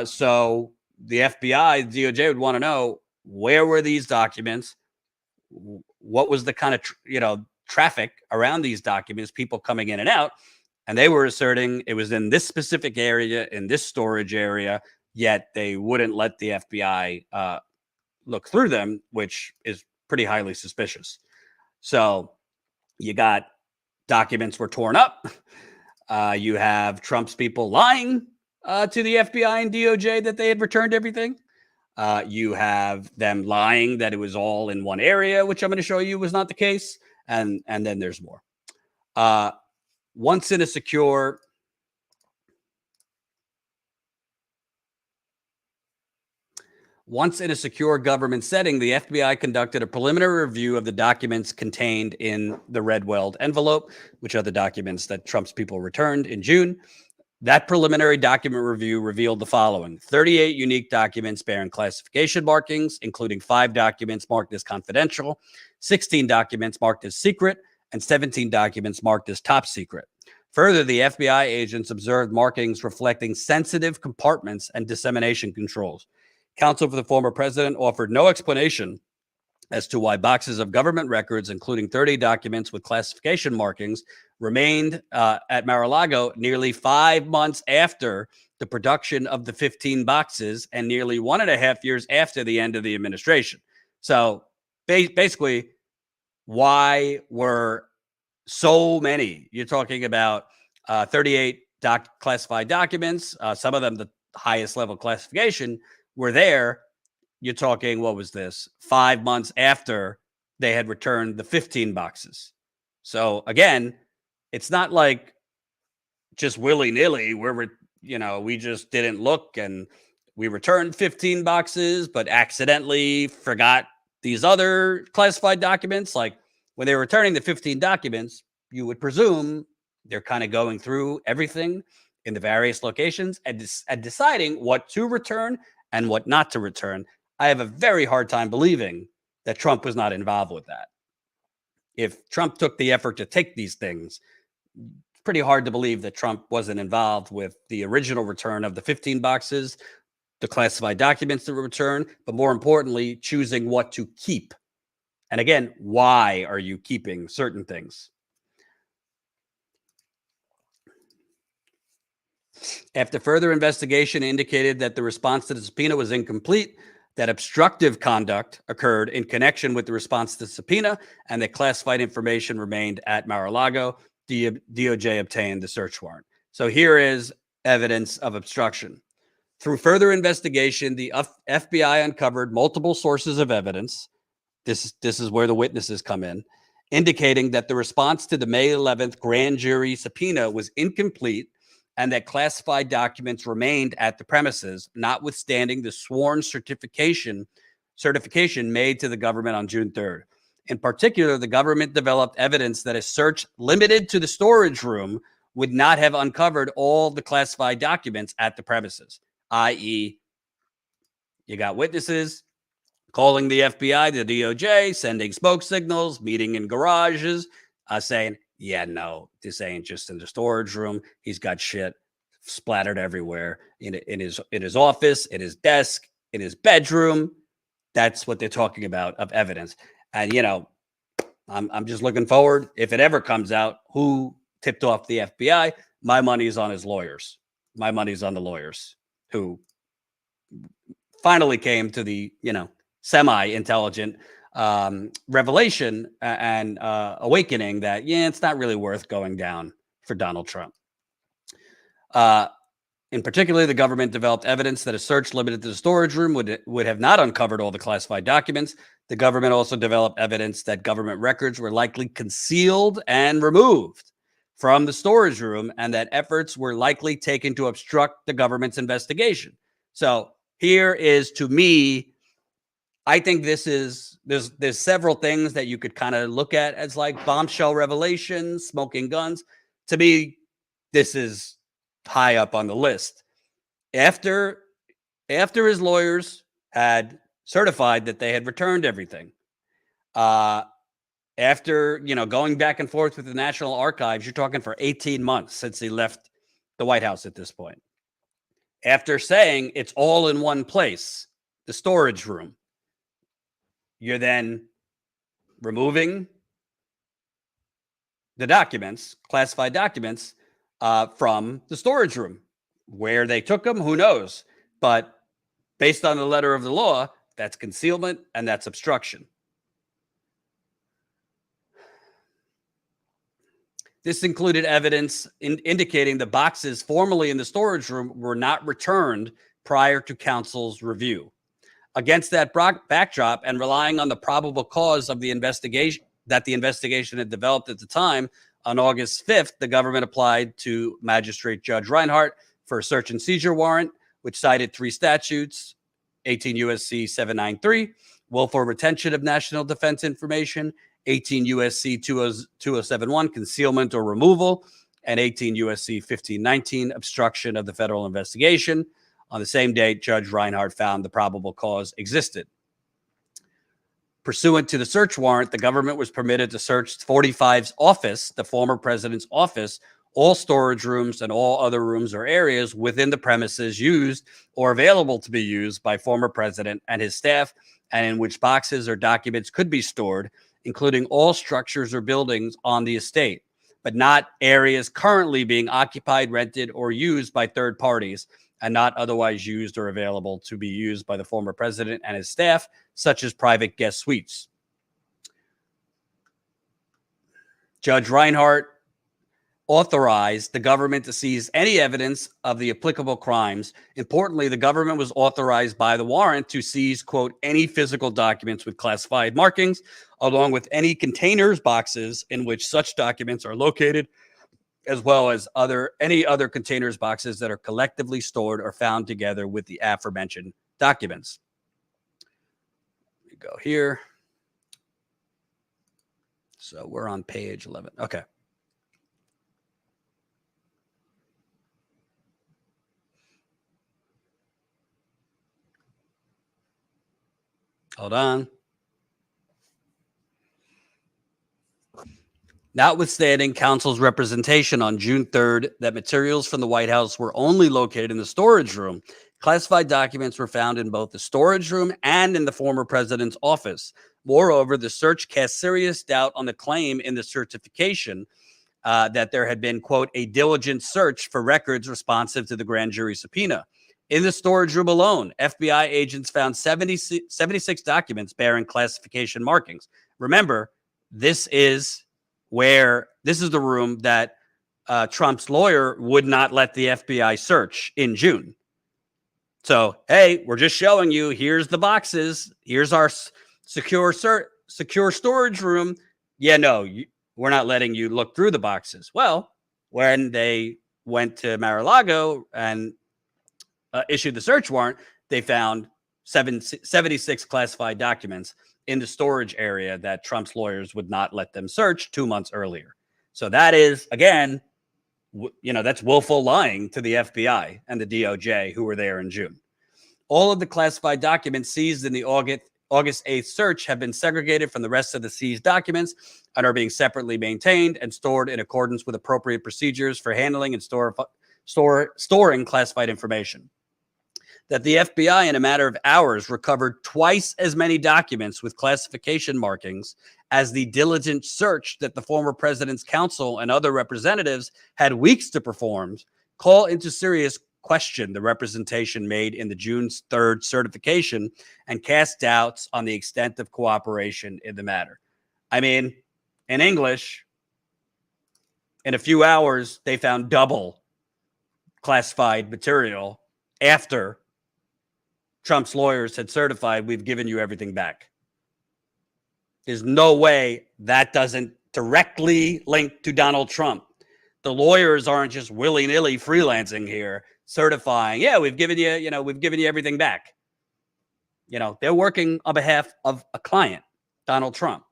So the FBI, the DOJ would want to know, where were these documents? What was the kind of, traffic around these documents, people coming in and out? And they were asserting it was in this specific area, in this storage area, yet they wouldn't let the FBI look through them, which is pretty highly suspicious. So you got documents were torn up. You have Trump's people lying to the FBI and DOJ that they had returned everything. You have them lying that it was all in one area, which I'm going to show you was not the case. And then there's more. Once in a secure government setting, the FBI conducted a preliminary review of the documents contained in the red-weld envelope, which are the documents that Trump's people returned in June. That preliminary document review revealed the following: 38 unique documents bearing classification markings, including 5 documents marked as confidential, 16 documents marked as secret, and 17 documents marked as top secret. Further, the FBI agents observed markings reflecting sensitive compartments and dissemination controls. Counsel for the former president offered no explanation as to why boxes of government records, including 30 documents with classification markings, remained at Maralago nearly 5 months after the production of the 15 boxes and nearly 1.5 years after the end of the administration. So basically, why were so many? You're talking about 38 classified documents, some of them the highest level classification, were there. You're talking, what was this? 5 months after they had returned the 15 boxes. So again, it's not like just willy-nilly where we just didn't look and we returned 15 boxes, but accidentally forgot these other classified documents. Like when they were returning the 15 documents, you would presume they're kind of going through everything in the various locations and deciding what to return and what not to return. I have a very hard time believing that Trump was not involved with that. If Trump took the effort to take these things, it's pretty hard to believe that Trump wasn't involved with the original return of the 15 boxes, the classified documents that were returned, but more importantly, choosing what to keep. And again, why are you keeping certain things? After further investigation indicated that the response to the subpoena was incomplete, that obstructive conduct occurred in connection with the response to the subpoena, and that classified information remained at Maralago, DOJ obtained the search warrant. So here is evidence of obstruction. Through further investigation, the FBI uncovered multiple sources of evidence. This is where the witnesses come in, indicating that the response to the May 11th grand jury subpoena was incomplete and that classified documents remained at the premises, notwithstanding the sworn certification made to the government on June 3rd. In particular, the government developed evidence that a search limited to the storage room would not have uncovered all the classified documents at the premises, i.e., you got witnesses calling the FBI, the DOJ, sending smoke signals, meeting in garages, saying, yeah, no, this ain't just in the storage room. He's got shit splattered everywhere in his office, in his desk, in his bedroom. That's what they're talking about of evidence. And, you know, I'm just looking forward. If it ever comes out who tipped off the FBI, my money's on his lawyers. My money's on the lawyers who finally came to the, semi-intelligent revelation and awakening that, it's not really worth going down for Donald Trump. In particular, the government developed evidence that a search limited to the storage room would have not uncovered all the classified documents. The government also developed evidence that government records were likely concealed and removed from the storage room and that efforts were likely taken to obstruct the government's investigation. So here is, to me, I think there's several things that you could kind of look at as like bombshell revelations, smoking guns. To me, this is high up on the list. After his lawyers had certified that they had returned everything, after going back and forth with the National Archives, you're talking for 18 months since he left the White House at this point. After saying it's all in one place, the storage room, you're then removing the documents, classified documents, from the storage room. Where they took them, who knows? But based on the letter of the law, that's concealment and that's obstruction. This included evidence indicating the boxes formerly in the storage room were not returned prior to counsel's review. Against that backdrop and relying on the probable cause of the investigation that the investigation had developed at the time, on August 5th, the government applied to Magistrate Judge Reinhart for a search and seizure warrant, which cited 3 statutes, 18 U.S.C. 793, willful retention of national defense information, 18 U.S.C. 2071, concealment or removal, and 18 U.S.C. 1519, obstruction of the federal investigation. On the same date, Judge Reinhart found the probable cause existed. Pursuant to the search warrant, the government was permitted to search 45's office, the former president's office, all storage rooms and all other rooms or areas within the premises used or available to be used by former president and his staff, and in which boxes or documents could be stored, including all structures or buildings on the estate, but not areas currently being occupied, rented, or used by third parties, and not otherwise used or available to be used by the former president and his staff, such as private guest suites. Judge Reinhart authorized the government to seize any evidence of the applicable crimes. Importantly, the government was authorized by the warrant to seize, quote, any physical documents with classified markings, along with any containers, boxes in which such documents are located, as well as any other containers, boxes that are collectively stored or found together with the aforementioned documents. Let me go here. So we're on page 11. Okay. Hold on. Notwithstanding counsel's representation on June 3rd that materials from the White House were only located in the storage room, classified documents were found in both the storage room and in the former president's office. Moreover, the search cast serious doubt on the claim in the certification that there had been, quote, a diligent search for records responsive to the grand jury subpoena. In the storage room alone, FBI agents found 76 documents bearing classification markings. Remember, this is the room that Trump's lawyer would not let the FBI search in June. So, hey, we're just showing you, here's the boxes. Here's our secure storage room. Yeah, no, we're not letting you look through the boxes. Well, when they went to Maralago and issued the search warrant, they found 76 classified documents in the storage area that Trump's lawyers would not let them search 2 months earlier. So that is, again, that's willful lying to the FBI and the DOJ who were there in June. All of the classified documents seized in the August 8th search have been segregated from the rest of the seized documents and are being separately maintained and stored in accordance with appropriate procedures for handling and storing classified information. That the FBI, in a matter of hours, recovered twice as many documents with classification markings as the diligent search that the former president's counsel and other representatives had weeks to perform, call into serious question the representation made in the June 3rd certification and cast doubts on the extent of cooperation in the matter. I mean, in English, in a few hours, they found double classified material after Trump's lawyers had certified, we've given you everything back. There's no way that doesn't directly link to Donald Trump. The lawyers aren't just willy-nilly freelancing here, certifying, yeah, we've given you everything back. They're working on behalf of a client, Donald Trump,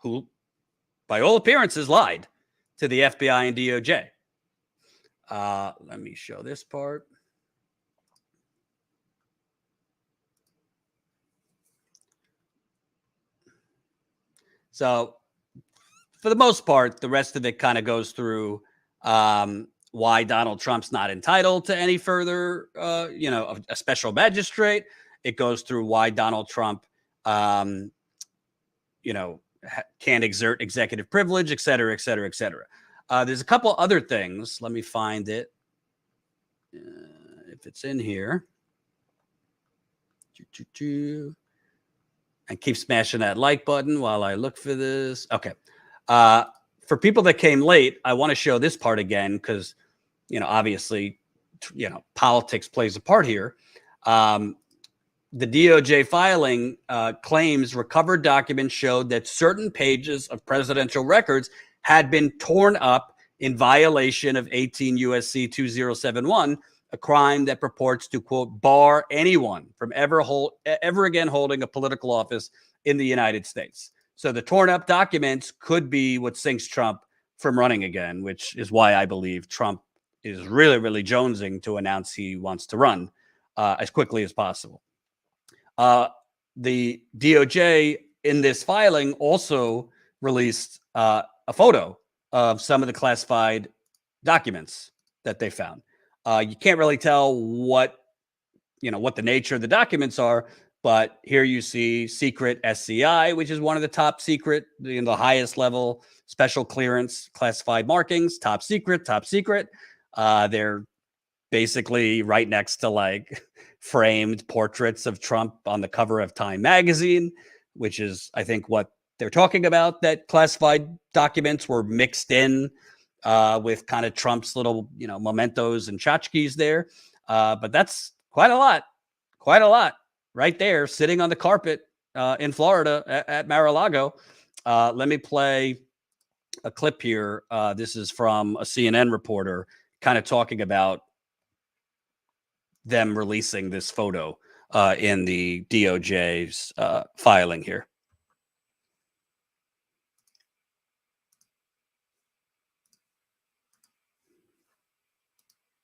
who, by all appearances, lied to the FBI and DOJ. Let me show this part. So, for the most part, the rest of it kind of goes through why Donald Trump's not entitled to any further, a special magistrate. It goes through why Donald Trump, can't exert executive privilege, et cetera, et cetera, et cetera. There's a couple other things. Let me find it. If it's in here. And keep smashing that like button while I look for this. Okay. For people that came late, I want to show this part again because, obviously, politics plays a part here. The DOJ filing claims recovered documents showed that certain pages of presidential records had been torn up in violation of 18 U.S.C. 2071, a crime that purports to, quote, bar anyone from ever again holding a political office in the United States. So the torn up documents could be what sinks Trump from running again, which is why I believe Trump is really, really jonesing to announce he wants to run as quickly as possible. The DOJ in this filing also released a photo of some of the classified documents that they found. You can't really tell what the nature of the documents are, but here you see secret SCI, which is one of the top secret, the highest level special clearance classified markings, top secret. They're basically right next to framed portraits of Trump on the cover of Time magazine, which is, I think, what they're talking about, that classified documents were mixed in with kind of Trump's little, mementos and tchotchkes there. But that's quite a lot right there sitting on the carpet in Florida at Maralago. Let me play a clip here. This is from a CNN reporter kind of talking about them releasing this photo in the DOJ's filing here.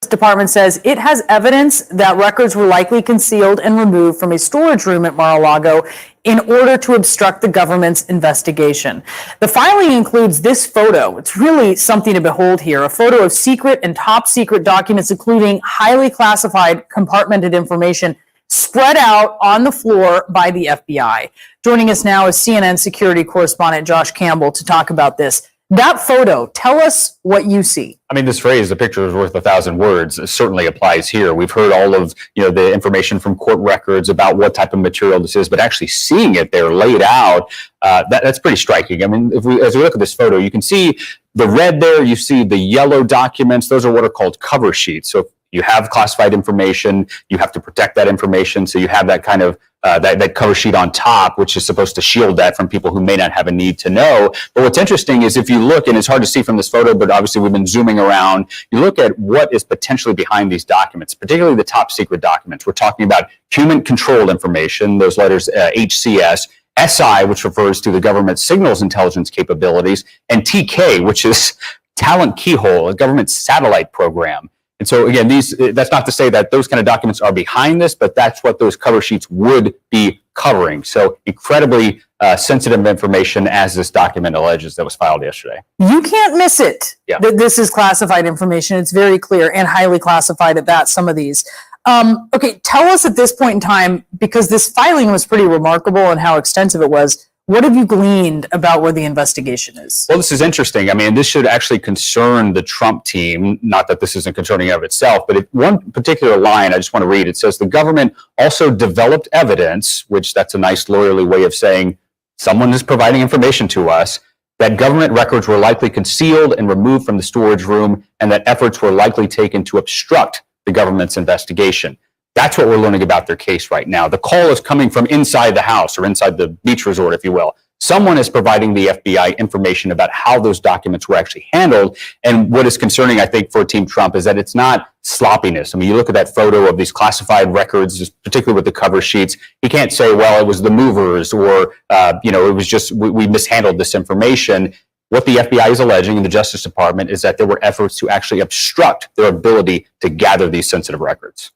Department says it has evidence that records were likely concealed and removed from a storage room at Maralago in order to obstruct the government's investigation. The filing includes this photo. It's really something to behold here. A photo of secret and top secret documents, including highly classified compartmented information spread out on the floor by the FBI. Joining us now is CNN security correspondent Josh Campbell to talk about this. That photo, tell us what you see. I mean, this phrase, the picture is worth 1,000 words, certainly applies here. We've heard all of, the information from court records about what type of material this is, but actually seeing it there laid out, that's pretty striking. I mean, as we look at this photo, you can see the red there, you see the yellow documents. Those are what are called cover sheets. So if you have classified information, you have to protect that information. So you have that kind of that cover sheet on top, which is supposed to shield that from people who may not have a need to know. But what's interesting is if you look, and it's hard to see from this photo, but obviously we've been zooming around, you look at what is potentially behind these documents, particularly the top secret documents. We're talking about human controlled information, those letters HCS, SI, which refers to the government's signals intelligence capabilities, and TK, which is Talent Keyhole, a government satellite program. And so again, that's not to say that those kind of documents are behind this, but that's what those cover sheets would be covering. So incredibly sensitive information, as this document alleges, that was filed yesterday. You can't miss it. Yeah. This is classified information. It's very clear and highly classified at that, some of these. Okay, tell us at this point in time, because this filing was pretty remarkable and how extensive it was, what have you gleaned about where the investigation is? Well, this is interesting. I mean, this should actually concern the Trump team. Not that this isn't concerning of itself, but one particular line I just want to read. It says the government also developed evidence, which that's a nice lawyerly way of saying someone is providing information to us, that government records were likely concealed and removed from the storage room, and that efforts were likely taken to obstruct the government's investigation. That's what we're learning about their case right now. The call is coming from inside the house, or inside the beach resort, if you will. Someone is providing the FBI information about how those documents were actually handled. And what is concerning, I think, for Team Trump is that it's not sloppiness. I mean, you look at that photo of these classified records, particularly with the cover sheets. You can't say, well, it was the movers, or, it was just we mishandled this information. What the FBI is alleging in the Justice Department is that there were efforts to actually obstruct their ability to gather these sensitive records.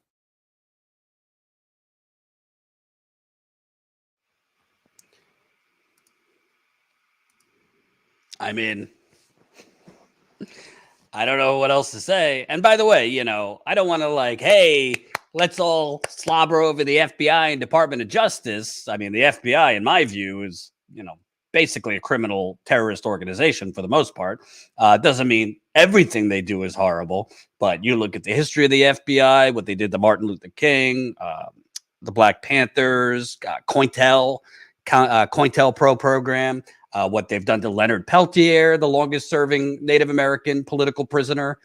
I mean, I don't know what else to say. And by the way, I don't want to hey, let's all slobber over the FBI and Department of Justice. I mean, the FBI, in my view, is, basically a criminal terrorist organization for the most part. Doesn't mean everything they do is horrible, but you look at the history of the FBI, what they did to Martin Luther King, the Black Panthers, COINTELPRO program, what they've done to Leonard Peltier, the longest serving Native American political prisoner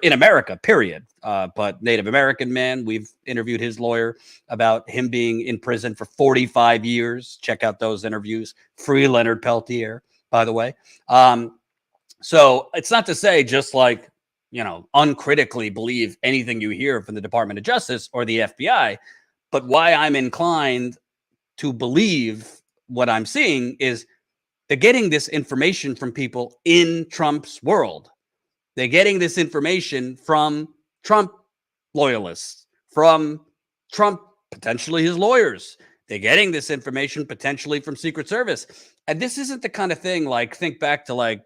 in America, period. But Native American man, we've interviewed his lawyer about him being in prison for 45 years. Check out those interviews. Free Leonard Peltier, by the way. So it's not to say just uncritically believe anything you hear from the Department of Justice or the FBI, but why I'm inclined to believe what I'm seeing is they're getting this information from people in Trump's world. They're getting this information from Trump loyalists, from Trump, potentially his lawyers. They're getting this information potentially from Secret Service. And this isn't the kind of thing think back to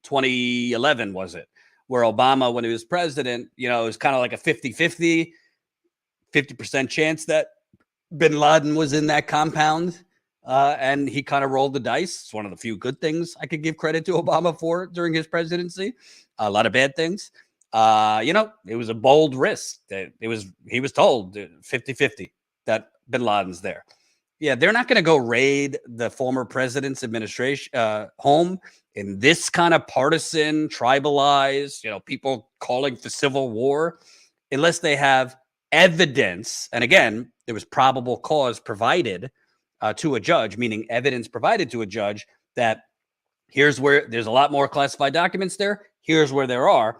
2011, was it? Where Obama, when he was president, it was kind of like a 50-50 chance that bin Laden was in that compound. And he kind of rolled the dice. It's one of the few good things I could give credit to Obama for during his presidency. A lot of bad things. It was a bold risk. He was told 50-50 that bin Laden's there. Yeah, they're not going to go raid the former president's administration home in this kind of partisan, tribalized, people calling for civil war, unless they have evidence. And again, there was probable cause provided to a judge, meaning evidence provided to a judge that here's where there's a lot more classified documents there. Here's where there are.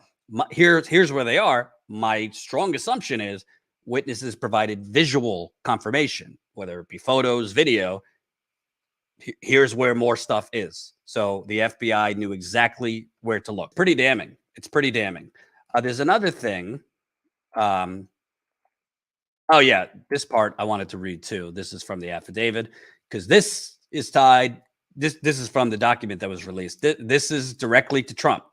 Here's where they are. My strong assumption is witnesses provided visual confirmation, whether it be photos, video. Here's where more stuff is. So the FBI knew exactly where to look. Pretty damning. It's pretty damning. There's another thing. Oh yeah, this part I wanted to read too. This is from the affidavit because this is tied. This is from the document that was released. This is directly to Trump.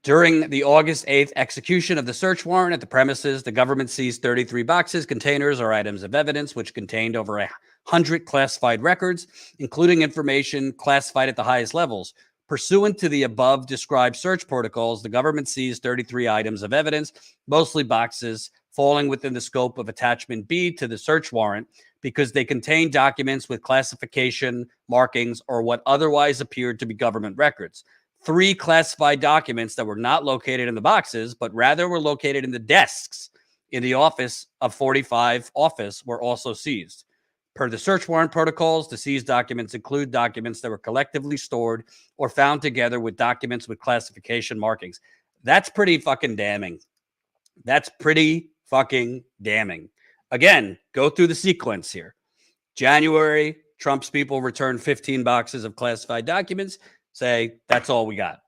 During the August 8th execution of the search warrant at the premises, the government seized 33 boxes, containers, or items of evidence, which contained over 100 classified records, including information classified at the highest levels. Pursuant to the above described search protocols, the government seized 33 items of evidence, mostly boxes, falling within the scope of Attachment B to the search warrant because they contained documents with classification markings or what otherwise appeared to be government records. 3 classified documents that were not located in the boxes, but rather were located in the desks in the office of 45 office were also seized. Per the search warrant protocols, the seized documents include documents that were collectively stored or found together with documents with classification markings. That's pretty fucking damning. That's pretty fucking damning. Again, go through the sequence here. January, Trump's people returned 15 boxes of classified documents. Say, that's all we got.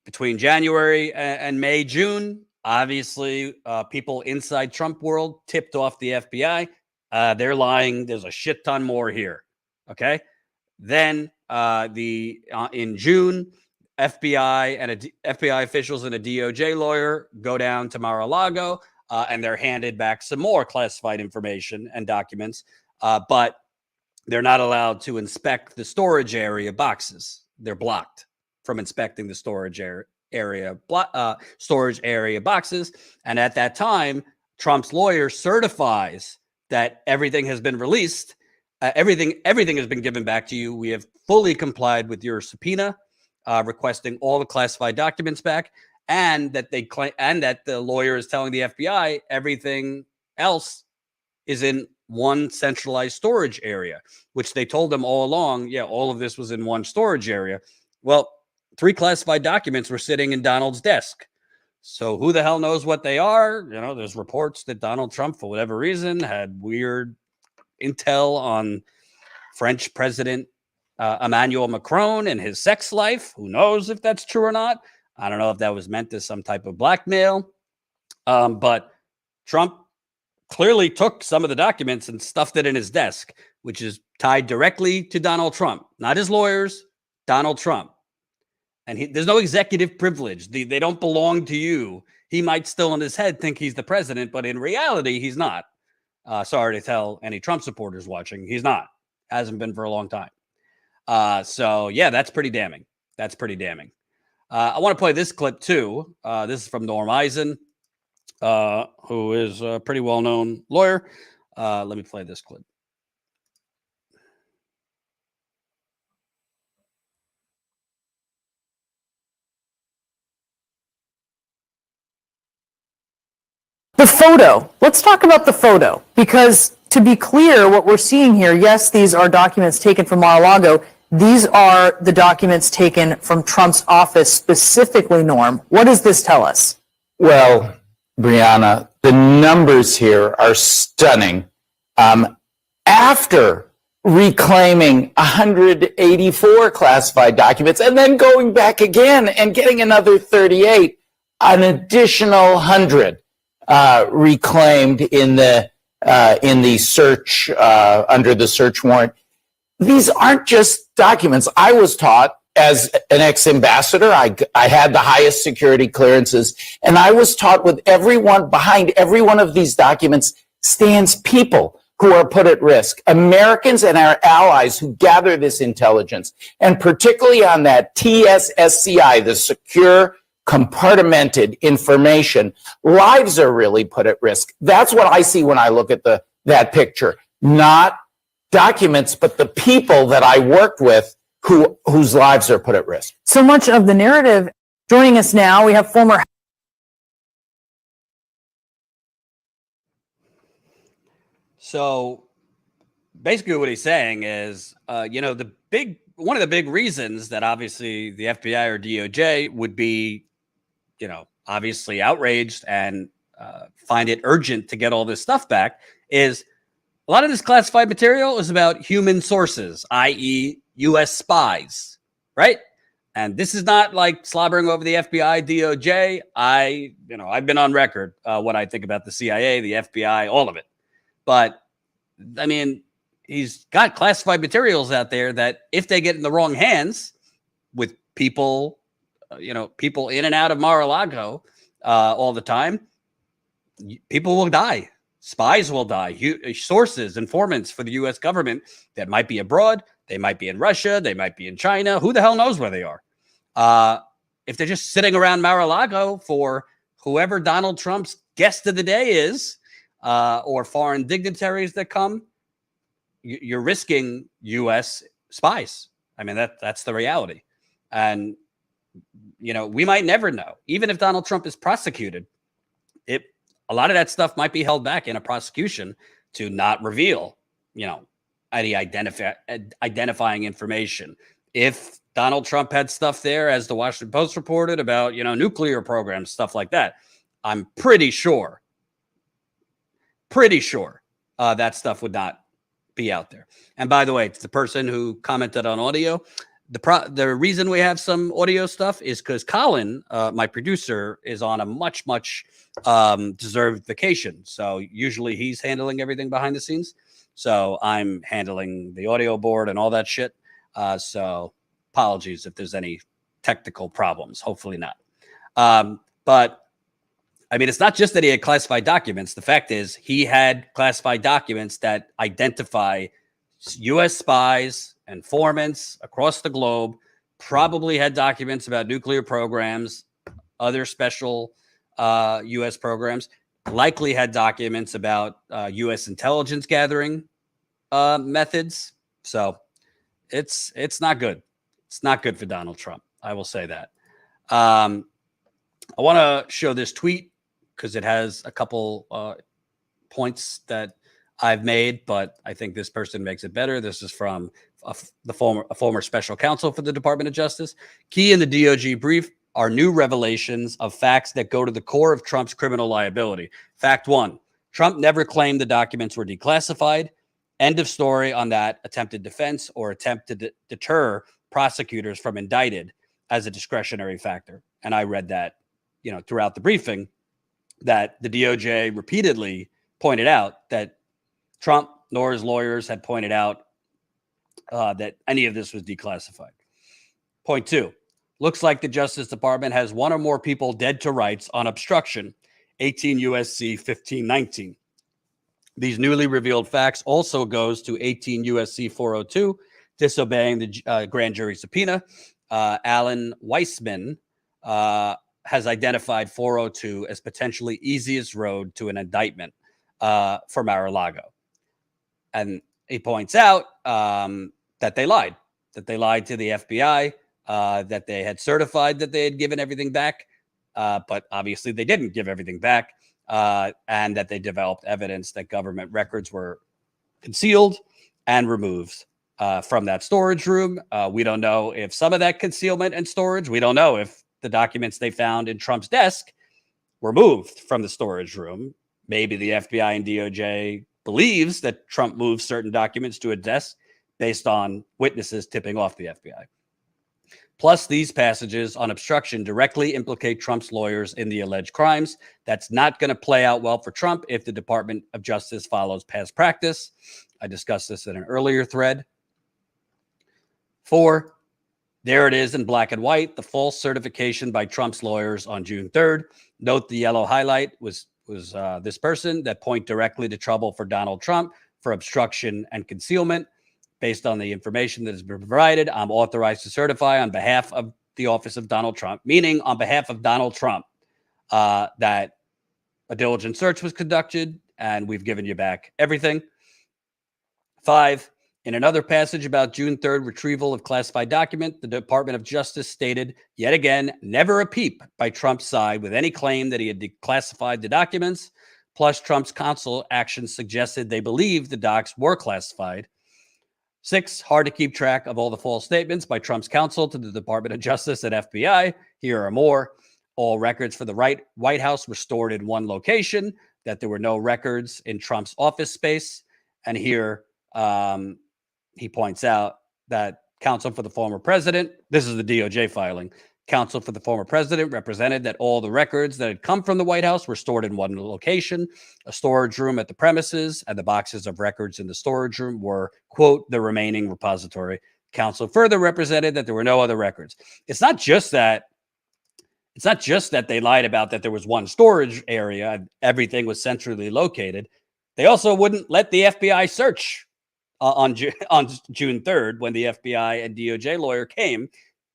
Between January and May, June, obviously, people inside Trump world tipped off the FBI. They're lying. There's a shit ton more here. Okay. Then in June, FBI officials and a DOJ lawyer go down to Maralago, and they're handed back some more classified information and documents, but they're not allowed to inspect the storage area boxes. They're blocked from inspecting the storage area boxes. And at that time, Trump's lawyer certifies that everything has been released. Everything has been given back to you. We have fully complied with your subpoena, requesting all the classified documents back, and that the lawyer is telling the FBI everything else is in one centralized storage area, which they told them all along. Yeah, all of this was in one storage area. Well, 3 classified documents were sitting in Donald's desk. So who the hell knows what they are? You know, there's reports that Donald Trump, for whatever reason, had weird intel on French President Emmanuel Macron and his sex life. Who knows if that's true or not? I don't know if that was meant as some type of blackmail. But Trump clearly took some of the documents and stuffed it in his desk, which is tied directly to Donald Trump, not his lawyers, Donald Trump. And there's no executive privilege. They don't belong to you. He might still in his head think he's the president, but in reality, he's not. Sorry to tell any Trump supporters watching, he's not. Hasn't been for a long time. So, yeah, that's pretty damning. That's pretty damning. I want to play this clip, too. This is from Norm Eisen, who is a pretty well-known lawyer. Let me play this clip. The photo. Let's talk about the photo, because to be clear, what we're seeing here, yes, these are documents taken from Mar-a-Lago. These are the documents taken from Trump's office, specifically, Norm. What does this tell us? Well, Brianna, the numbers here are stunning. After reclaiming 184 classified documents and then going back again and getting another 38, an additional 100 reclaimed in the search under the search warrant. These aren't just documents. I was taught as an ex-ambassador, I had the highest security clearances, and I was taught with everyone behind every one of these documents stands people who are put at risk, Americans and our allies who gather this intelligence, and particularly on that TSSCI, the secure compartmented information, lives are really put at risk. That's what I see when I look at that picture. Not documents, but the people that I worked with whose lives are put at risk. So much of the narrative. Joining us now, we have former. So basically what he's saying is, one of the big reasons that obviously the FBI or DOJ would be, obviously outraged and find it urgent to get all this stuff back is a lot of this classified material is about human sources, i.e. U.S. spies, right? And this is not like slobbering over the FBI, DOJ. I've been on record what I think about the CIA, the FBI, all of it. But I mean, he's got classified materials out there that if they get in the wrong hands with people, people in and out of Mar-a-Lago all the time, people will die. Spies will die. Sources, informants for the U.S. government that might be abroad. They might be in Russia. They might be in China. Who the hell knows where they are? If they're just sitting around Mar-a-Lago for whoever Donald Trump's guest of the day is, or foreign dignitaries that come, you're risking U.S. spies. I mean, that's the reality. And, we might never know. Even if Donald Trump is prosecuted, a lot of that stuff might be held back in a prosecution to not reveal, any identifying information. If Donald Trump had stuff there, as the Washington Post reported about, nuclear programs, stuff like that, I'm pretty sure that stuff would not be out there. And by the way, it's the person who commented on audio. The reason we have some audio stuff is because Colin, my producer, is on a much deserved vacation. So usually he's handling everything behind the scenes. So I'm handling the audio board and all that shit. So apologies if there's any technical problems. Hopefully not. But I mean, it's not just that he had classified documents. The fact is he had classified documents that identify U.S. spies, informants across the globe, probably had documents about nuclear programs, other special U.S. programs, likely had documents about U.S. intelligence gathering methods. So it's not good. It's not good for Donald Trump. I will say that. I want to show this tweet because it has a couple points that I've made, but I think this person makes it better. This is from a former special counsel for the Department of Justice. Key in the DOJ brief are new revelations of facts that go to the core of Trump's criminal liability. Fact 1, Trump never claimed the documents were declassified. End of story on that attempted defense or attempt to deter prosecutors from indicted as a discretionary factor. And I read that, throughout the briefing, that the DOJ repeatedly pointed out that Trump nor his lawyers had pointed out that any of this was declassified. Point 2, looks like the Justice Department has one or more people dead to rights on obstruction, 18 U.S.C. 1519. These newly revealed facts also goes to 18 U.S.C. 402, disobeying the grand jury subpoena. Alan Weissman has identified 402 as potentially easiest road to an indictment for Maralago. And he points out that they lied to the FBI, that they had certified that they had given everything back, but obviously they didn't give everything back, and that they developed evidence that government records were concealed and removed from that storage room. We don't know if some of that concealment and storage, we don't know if the documents they found in Trump's desk were moved from the storage room. Maybe the FBI and DOJ believes that Trump moved certain documents to a desk based on witnesses tipping off the FBI. Plus, these passages on obstruction directly implicate Trump's lawyers in the alleged crimes. That's not going to play out well for Trump if the Department of Justice follows past practice. I discussed this in an earlier thread. 4, there it is in black and white, the false certification by Trump's lawyers on June 3rd. Note the yellow highlight was this person that point directly to trouble for Donald Trump for obstruction and concealment. Based on the information that has been provided, I'm authorized to certify on behalf of the office of Donald Trump, meaning on behalf of Donald Trump, that a diligent search was conducted and we've given you back everything. 5, in another passage about June 3rd retrieval of classified document, the Department of Justice stated, yet again, never a peep by Trump's side with any claim that he had declassified the documents. Plus, Trump's counsel actions suggested they believed the docs were classified. 6, hard to keep track of all the false statements by Trump's counsel to the Department of Justice and FBI. Here are more. All records for the White House were stored in one location, that there were no records in Trump's office space. And here he points out that Counsel for the former president, this is the DOJ filing. Counsel for the former president represented that all the records that had come from the White House were stored in one location, a storage room at the premises, and the boxes of records in the storage room were, quote, the remaining repository. Counsel further represented that there were no other records. It's not just that they lied about that there was one storage area and everything was centrally located. They also wouldn't let the FBI search on June 3rd when the FBI and DOJ lawyer came.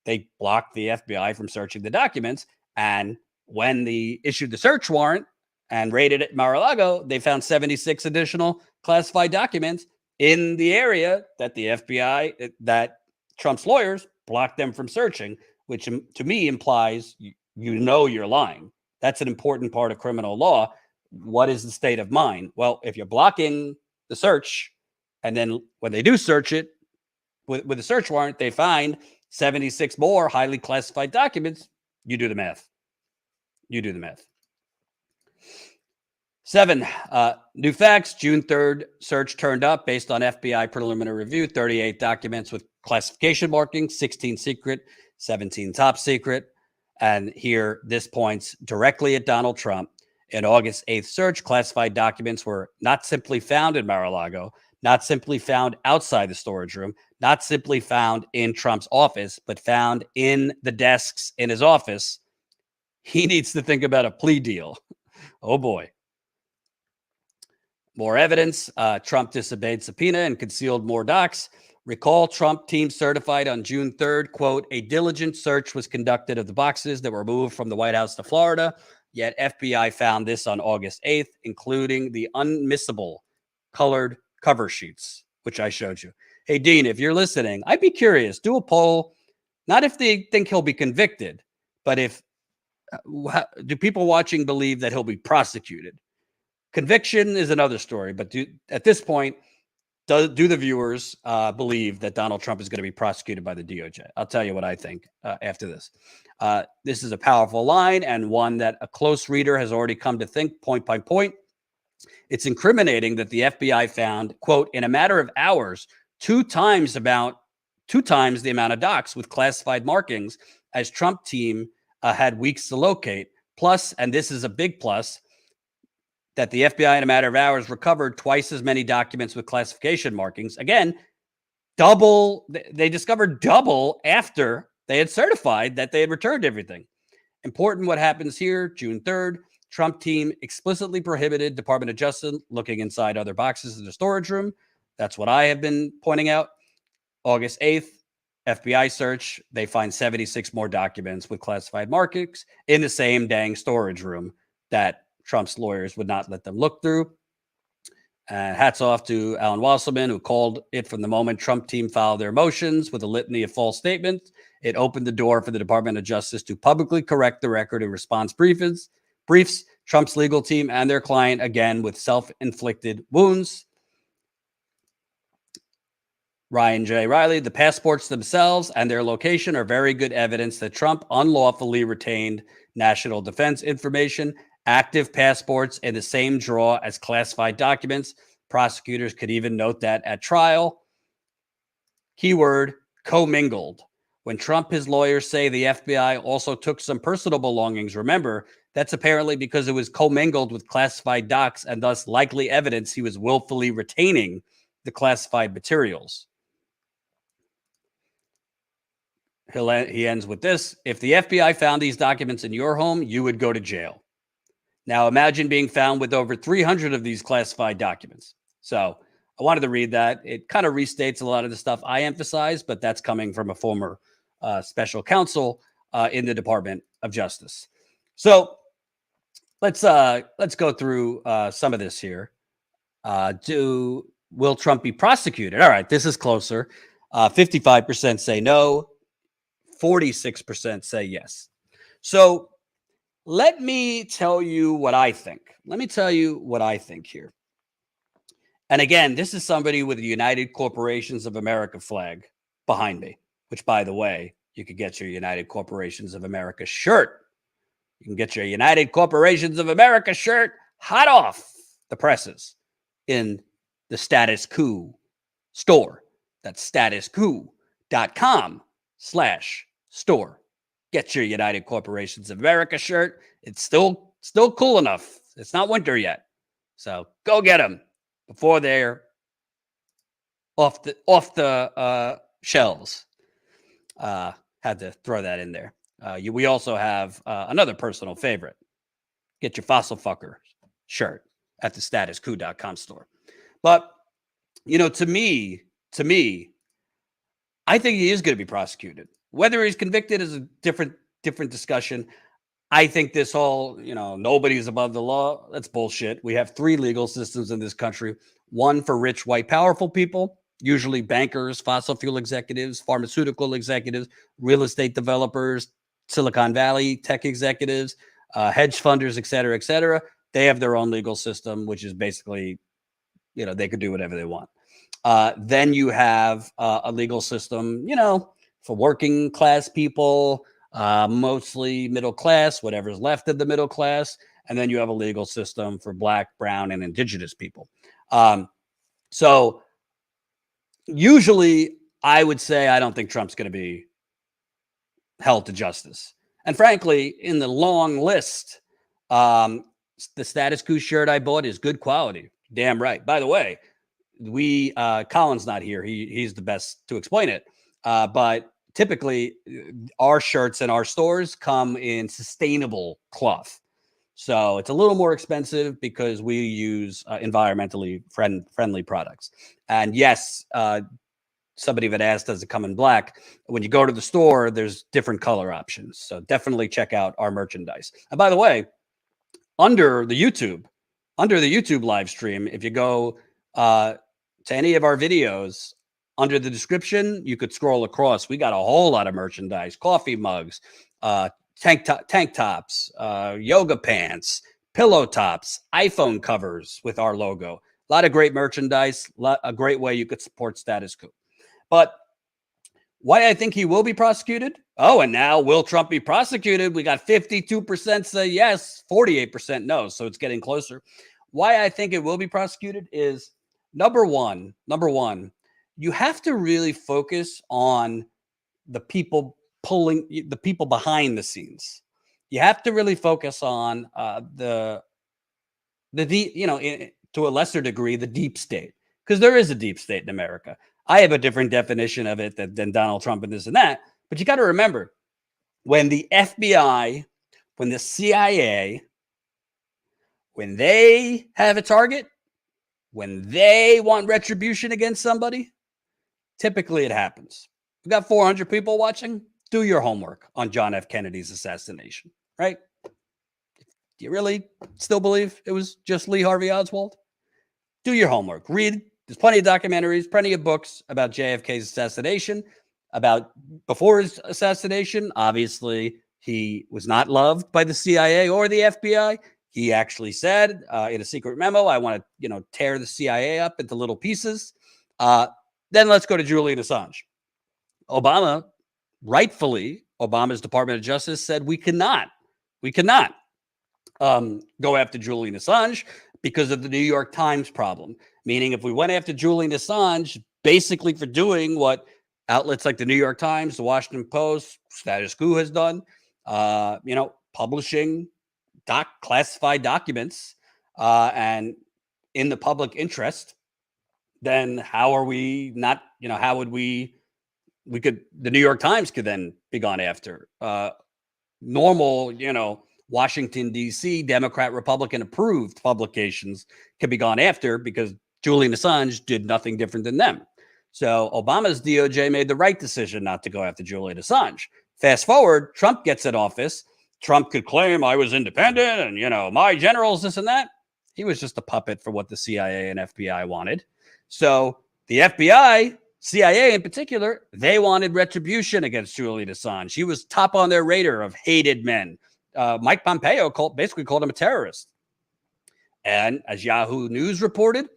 They blocked the FBI from searching the documents. And when they issued the search warrant and raided at Maralago, they found 76 additional classified documents in the area that the FBI, that Trump's lawyers blocked them from searching, which to me implies you're lying. That's an important part of criminal law. What is the state of mind? Well, if you're blocking the search, and then when they do search it with a search warrant, they find 76 more highly classified documents, you do the math. You do the math. 7, new facts. June 3rd search turned up based on FBI preliminary review, 38 documents with classification markings, 16 secret, 17 top secret. And here, this points directly at Donald Trump. In August 8th search, classified documents were not simply found in Maralago, not simply found outside the storage room, not simply found in Trump's office, but found in the desks in his office. He needs to think about a plea deal. Oh, boy. More evidence. Trump disobeyed subpoena and concealed more docs. Recall, Trump team certified on June 3rd, quote, a diligent search was conducted of the boxes that were moved from the White House to Florida. Yet FBI found this on August 8th, including the unmissable colored cover sheets, which I showed you. Hey, Dean, if you're listening, I'd be curious. Do a poll, not if they think he'll be convicted, but if do people watching believe that he'll be prosecuted? Conviction is another story, but at this point, do the viewers believe that Donald Trump is going to be prosecuted by the DOJ? I'll tell you what I think after this. This is a powerful line and one that a close reader has already come to think point by point. It's incriminating that the FBI found, quote, in a matter of hours, 2 times the amount of docs with classified markings as Trump team had weeks to locate. Plus, and this is a big plus, that the FBI in a matter of hours recovered twice as many documents with classification markings. Again, double. They discovered double after they had certified that they had returned everything. Important what happens here, June 3rd. Trump team explicitly prohibited Department of Justice looking inside other boxes in the storage room. That's what I have been pointing out. August 8th, FBI search. They find 76 more documents with classified markings in the same dang storage room that Trump's lawyers would not let them look through. Hats off to Alan Wasserman, who called it from the moment Trump team filed their motions with a litany of false statements. It opened the door for the Department of Justice to publicly correct the record in response briefs. Trump's legal team and their client, again, with self-inflicted wounds. Ryan J. Riley, the passports themselves and their location are very good evidence that Trump unlawfully retained national defense information. Active passports in the same drawer as classified documents. Prosecutors could even note that at trial. Keyword, commingled. When Trump, his lawyers say the FBI also took some personal belongings, remember, that's apparently because it was commingled with classified docs and thus likely evidence he was willfully retaining the classified materials. He ends with this. If the FBI found these documents in your home, you would go to jail. Now imagine being found with over 300 of these classified documents. So I wanted to read that. It kind of restates a lot of the stuff I emphasize, but that's coming from a former special counsel in the Department of Justice. So let's go through some of this here. Will Trump be prosecuted? All right, this is closer. 55% say no. 46% say yes. So let me tell you what I think. Let me tell you what I think here. And again, this is somebody with the United Corporations of America flag behind me, which, by the way, you could get your United Corporations of America shirt. You can get your United Corporations of America shirt hot off the presses in the Status Coup store. That's Status Coup. StatusCoup.com/store. Get your United Corporations of America shirt. It's still cool enough. It's not winter yet. So go get them before they're off the shelves. Had to throw that in there. We also have another personal favorite. Get your Fossil Fucker shirt at the StatusCoup.com store. But, to me, I think he is going to be prosecuted. Whether he's convicted is a different discussion. I think this whole, nobody's above the law, that's bullshit. We have 3 legal systems in this country. One for rich, white, powerful people, usually bankers, fossil fuel executives, pharmaceutical executives, real estate developers, Silicon Valley tech executives, hedge funders, et cetera, et cetera. They have their own legal system, which is basically, they could do whatever they want. Then you have a legal system, for working class people, mostly middle class, whatever's left of the middle class. And then you have a legal system for Black, brown, and indigenous people. So usually I would say I don't think Trump's going to be held to justice. And frankly, in the long list, the Status Coup shirt I bought is good quality. Damn right. By the way, Colin's not here. He's the best to explain it. But typically our shirts in our stores come in sustainable cloth. So it's a little more expensive because we use environmentally friendly products. And yes, somebody had asked, does it come in black? When you go to the store, there's different color options. So definitely check out our merchandise. And by the way, under the YouTube live stream, if you go to any of our videos, under the description, you could scroll across. We got a whole lot of merchandise, coffee mugs, tank tops, yoga pants, pillow tops, iPhone covers with our logo. A lot of great merchandise, a great way you could support Status Coup. But why I think he will be prosecuted? Oh, and now will Trump be prosecuted? We got 52% say yes, 48% no. So it's getting closer. Why I think it will be prosecuted is number one, you have to really focus on the people behind the scenes. You have to really focus on to a lesser degree, the deep state, because there is a deep state in America. I have a different definition of it than Donald Trump and this and that. But you got to remember, when the FBI, when the CIA, when they have a target, when they want retribution against somebody, typically it happens. We got 400 people watching. Do your homework on John F. Kennedy's assassination, right? Do you really still believe it was just Lee Harvey Oswald? Do your homework. Read. There's plenty of documentaries, plenty of books about JFK's assassination, about before his assassination. Obviously, he was not loved by the CIA or the FBI. He actually said in a secret memo, I want to, tear the CIA up into little pieces. Then let's go to Julian Assange. Obama, rightfully, Obama's Department of Justice said we cannot go after Julian Assange because of the New York Times problem. Meaning if we went after Julian Assange, basically for doing what outlets like the New York Times, the Washington Post, Status Coup has done, publishing classified documents and in the public interest, then how are we not, how would the New York Times could then be gone after. Normal, Washington, D.C., Democrat, Republican approved publications could be gone after because Julian Assange did nothing different than them. So Obama's DOJ made the right decision not to go after Julian Assange. Fast forward, Trump gets in office. Trump could claim I was independent and, my generals, this and that. He was just a puppet for what the CIA and FBI wanted. So the FBI, CIA in particular, they wanted retribution against Julian Assange. He was top on their radar of hated men. Mike Pompeo basically called him a terrorist. And as Yahoo News reported,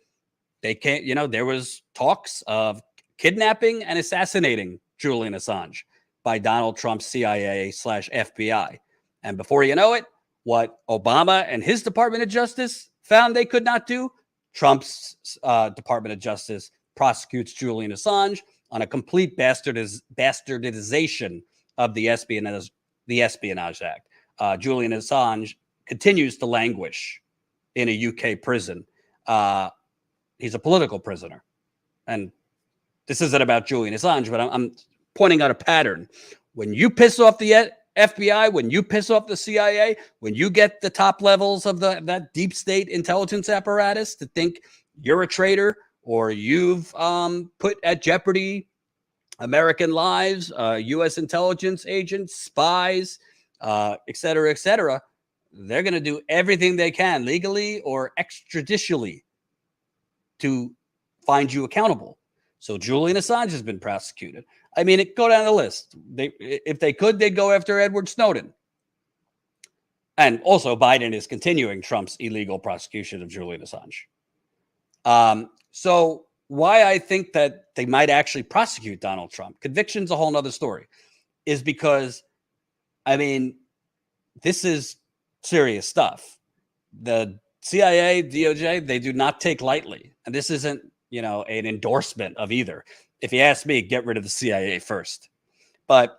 they can't, there was talks of kidnapping and assassinating Julian Assange by Donald Trump's CIA/FBI. And before you know it, what Obama and his Department of Justice found they could not do, Trump's Department of Justice prosecutes Julian Assange on a complete bastardization of the Espionage Act. Julian Assange continues to languish in a UK prison. He's a political prisoner. And this isn't about Julian Assange, but I'm pointing out a pattern. When you piss off the FBI, when you piss off the CIA, when you get the top levels of that deep state intelligence apparatus to think you're a traitor or you've put at jeopardy American lives, U.S. intelligence agents, spies, et cetera, they're going to do everything they can legally or extrajudicially to find you accountable. So Julian Assange has been prosecuted. I mean, go down the list. If they could, they'd go after Edward Snowden. And also Biden is continuing Trump's illegal prosecution of Julian Assange. So why I think that they might actually prosecute Donald Trump, conviction's a whole nother story, is because, I mean, this is serious stuff. The CIA, DOJ, they do not take lightly. And this isn't, an endorsement of either. If you ask me, get rid of the CIA first. But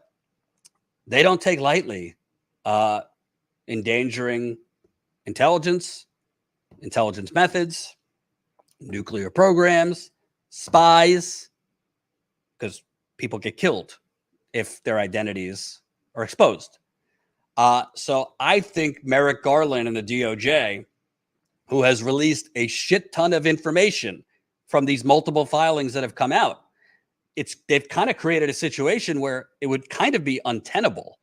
they don't take lightly endangering intelligence methods, nuclear programs, spies, because people get killed if their identities are exposed. So I think Merrick Garland and the DOJ, who has released a shit ton of information from these multiple filings that have come out, they've kind of created a situation where it would kind of be untenable.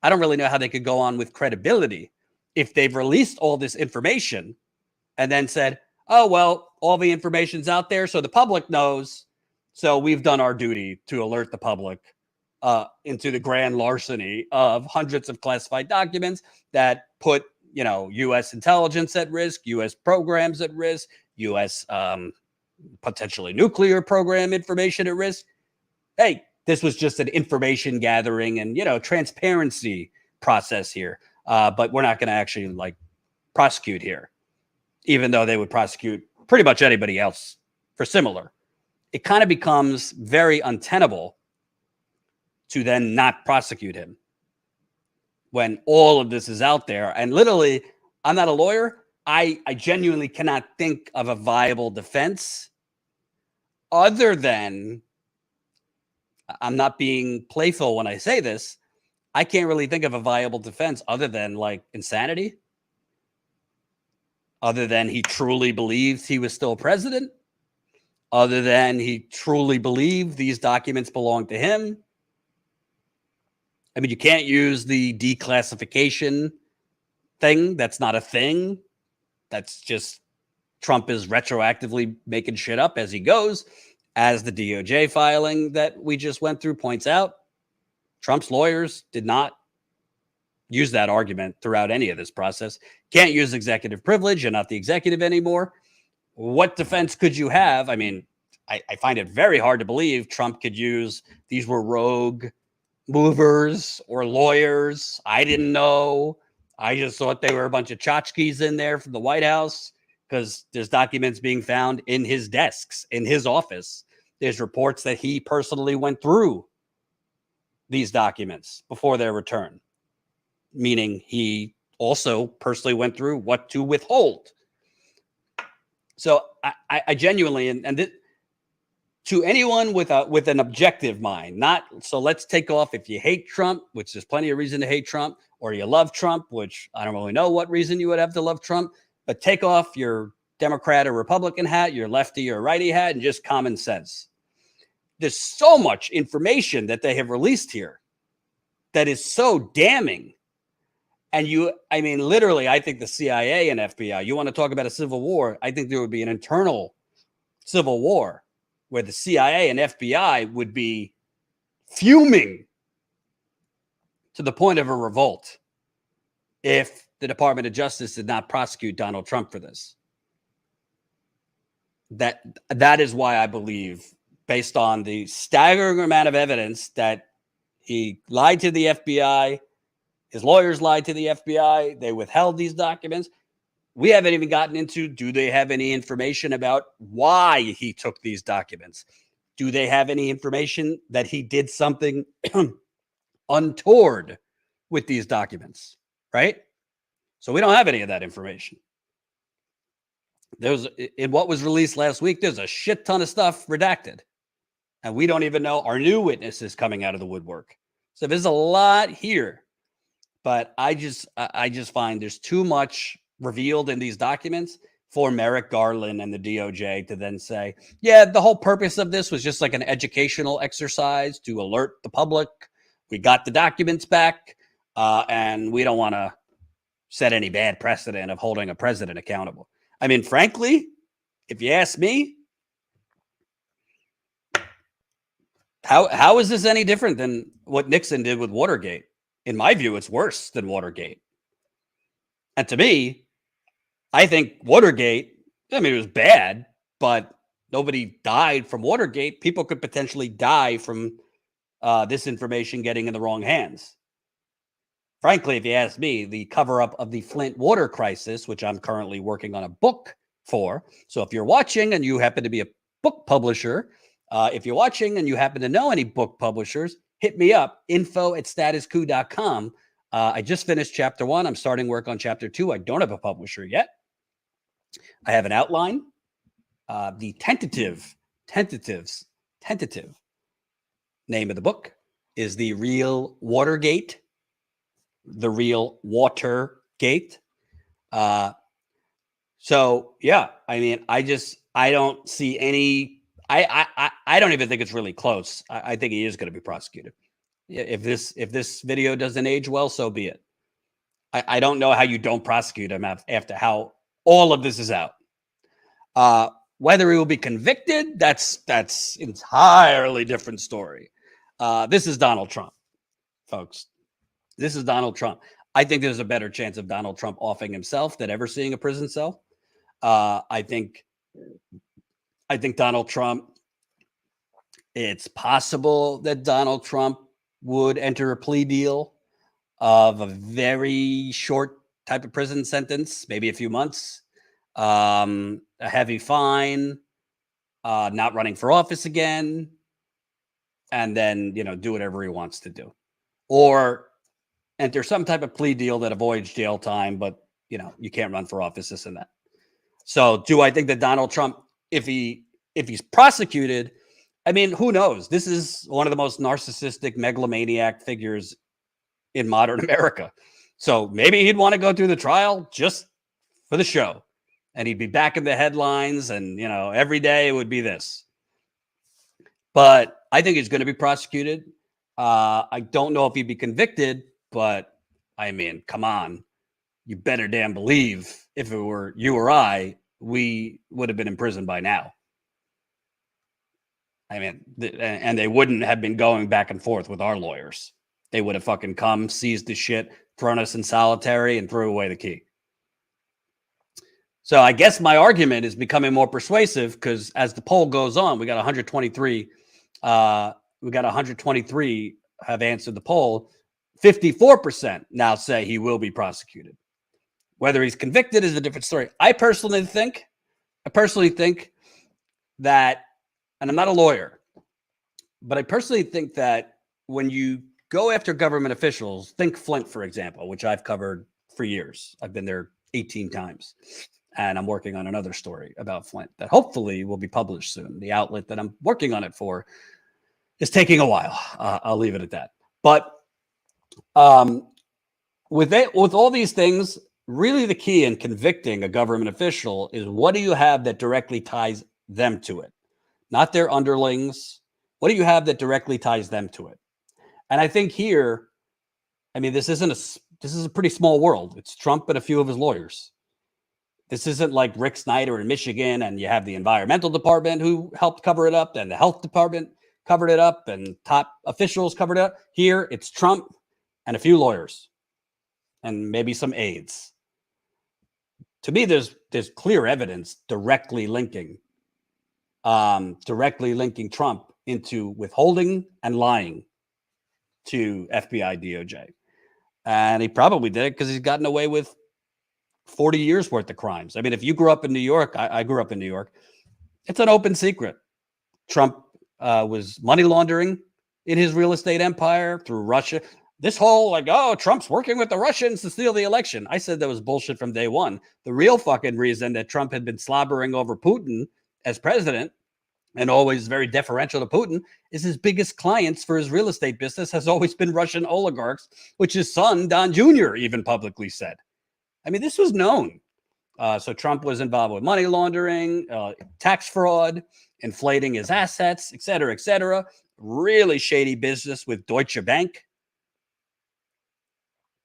I don't really know how they could go on with credibility if they've released all this information and then said, oh, well, all the information's out there, so the public knows. So we've done our duty to alert the public into the grand larceny of hundreds of classified documents that put, U.S. intelligence at risk, U.S. programs at risk, U.S. Potentially nuclear program information at risk. Hey, this was just an information gathering and, transparency process here. But we're not going to actually prosecute here, even though they would prosecute pretty much anybody else for similar. It kind of becomes very untenable to then not prosecute him when all of this is out there. And literally, I'm not a lawyer. I genuinely cannot think of a viable defense other than, I'm not being playful when I say this, I can't really think of a viable defense other than insanity, other than he truly believes he was still president, other than he truly believed these documents belonged to him. I mean, you can't use the declassification thing. That's not a thing. That's just Trump is retroactively making shit up as he goes. As the DOJ filing that we just went through points out, Trump's lawyers did not use that argument throughout any of this process. Can't use executive privilege. You're not the executive anymore. What defense could you have? I mean, I find it very hard to believe Trump could use these were rogue movers or lawyers. I didn't know. I just thought they were a bunch of tchotchkes in there from the White House because there's documents being found in his desks, in his office. There's reports that he personally went through these documents before their return, meaning he also personally went through what to withhold. So I genuinely, to anyone with an objective mind, not, so let's take off if you hate Trump, which there's plenty of reason to hate Trump, or you love Trump, which I don't really know what reason you would have to love Trump, but take off your Democrat or Republican hat, your lefty or righty hat, and just common sense. There's so much information that they have released here that is so damning. And I mean, literally, I think the CIA and FBI, you want to talk about a civil war, I think there would be an internal civil war where the CIA and FBI would be fuming to the point of a revolt if the Department of Justice did not prosecute Donald Trump for this. That is why I believe, based on the staggering amount of evidence that he lied to the FBI, his lawyers lied to the FBI, they withheld these documents. We haven't even gotten into, do they have any information about why he took these documents? Do they have any information that he did something untoward with these documents? Right? So we don't have any of that information. There's, in what was released last week, there's a shit ton of stuff redacted. And we don't even know our new witnesses coming out of the woodwork. So there's a lot here. But I just find there's too much revealed in these documents for Merrick Garland and the DOJ to then say, yeah, the whole purpose of this was just like an educational exercise to alert the public. We got the documents back, and we don't want to set any bad precedent of holding a president accountable. I mean, frankly, if you ask me, how is this any different than what Nixon did with Watergate? In my view, it's worse than Watergate. And to me, I think Watergate, I mean, it was bad, but nobody died from Watergate. People could potentially die from this information getting in the wrong hands. Frankly, if you ask me, the cover-up of the Flint water crisis, which I'm currently working on a book for. So if you're watching and you happen to be a book publisher, if you're watching and you happen to know any book publishers, hit me up, info@statuscoup.com. I just finished chapter 1. I'm starting work on chapter 2. I don't have a publisher yet. I have an outline. The tentative name of the book is The Real Watergate. The Real Watergate. So yeah, I mean, I don't see any. I don't even think it's really close. I think he is going to be prosecuted. If this video doesn't age well, so be it. I don't know how you don't prosecute him after how all of this is out. Whether he will be convicted, that's entirely different story. This is Donald Trump, folks. This is Donald Trump. I think there's a better chance of Donald Trump offing himself than ever seeing a prison cell. I think Donald Trump, it's possible that Donald Trump would enter a plea deal of a very short type of prison sentence, maybe a few months, a heavy fine, not running for office again, and then, do whatever he wants to do. Or enter some type of plea deal that avoids jail time, but, you can't run for office, this and that. So do I think that Donald Trump, if he's prosecuted, I mean, who knows? This is one of the most narcissistic megalomaniac figures in modern America. So maybe he'd want to go through the trial just for the show, and he'd be back in the headlines, and, every day it would be this. But I think he's going to be prosecuted. I don't know if he'd be convicted, but I mean, come on. You better damn believe if it were you or I, we would have been in prison by now. I mean, and they wouldn't have been going back and forth with our lawyers. They would have fucking come, seized the shit, thrown us in solitary, and threw away the key. So I guess my argument is becoming more persuasive because as the poll goes on, we got 123. We got 123 have answered the poll. 54% now say he will be prosecuted. Whether he's convicted is a different story. I personally think that, and I'm not a lawyer, but I personally think that when you go after government officials, think Flint, for example, which I've covered for years. I've been there 18 times, and I'm working on another story about Flint that hopefully will be published soon. The outlet that I'm working on it for is taking a while. I'll leave it at that. But with all these things, really the key in convicting a government official is what do you have that directly ties them to it? Not their underlings. What do you have that directly ties them to it? And I think here, I mean, this is a pretty small world. It's Trump and a few of his lawyers. This isn't like Rick Snyder in Michigan, and you have the environmental department who helped cover it up, and the health department covered it up, and top officials covered it up. Here, it's Trump and a few lawyers, and maybe some aides. To me, there's clear evidence directly linking Trump into withholding and lying to FBI DOJ. And he probably did it because he's gotten away with 40 years worth of crimes. I mean, if you grew up in New York, I grew up in New York. It's an open secret. Trump was money laundering in his real estate empire through Russia. This whole like, oh, Trump's working with the Russians to steal the election. I said that was bullshit from day one. The real fucking reason that Trump had been slobbering over Putin as president and always very deferential to Putin is his biggest clients for his real estate business has always been Russian oligarchs, which his son, Don Jr., even publicly said. I mean, this was known. So Trump was involved with money laundering, tax fraud, inflating his assets, et cetera, et cetera. Really shady business with Deutsche Bank.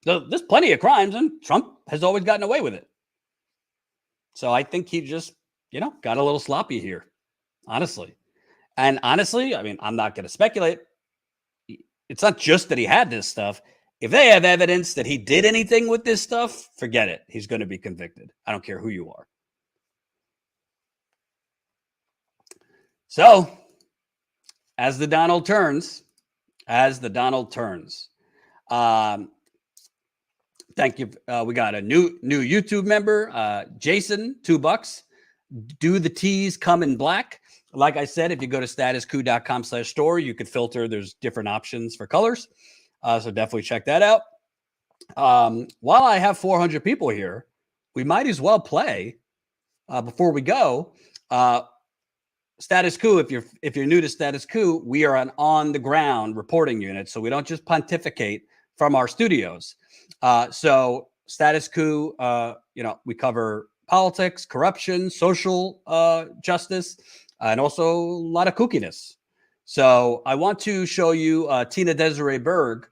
So there's plenty of crimes, and Trump has always gotten away with it. So I think he just, got a little sloppy here, honestly. And honestly, I mean, I'm not going to speculate. It's not just that he had this stuff. If they have evidence that he did anything with this stuff, forget it. He's going to be convicted. I don't care who you are. So, as the Donald turns, thank you. We got a new YouTube member, Jason, $2. Do the T's come in black? Like I said, if you go to statuscoup.com/store, you could filter. There's different options for colors. So definitely check that out. While I have 400 people here, we might as well play before we go. Status Coup. If you're new to Status Coup, we are an on the ground reporting unit, so we don't just pontificate from our studios. So Status Coup, we cover politics, corruption, social justice, and also a lot of kookiness. So I want to show you Tina Desiree Berg,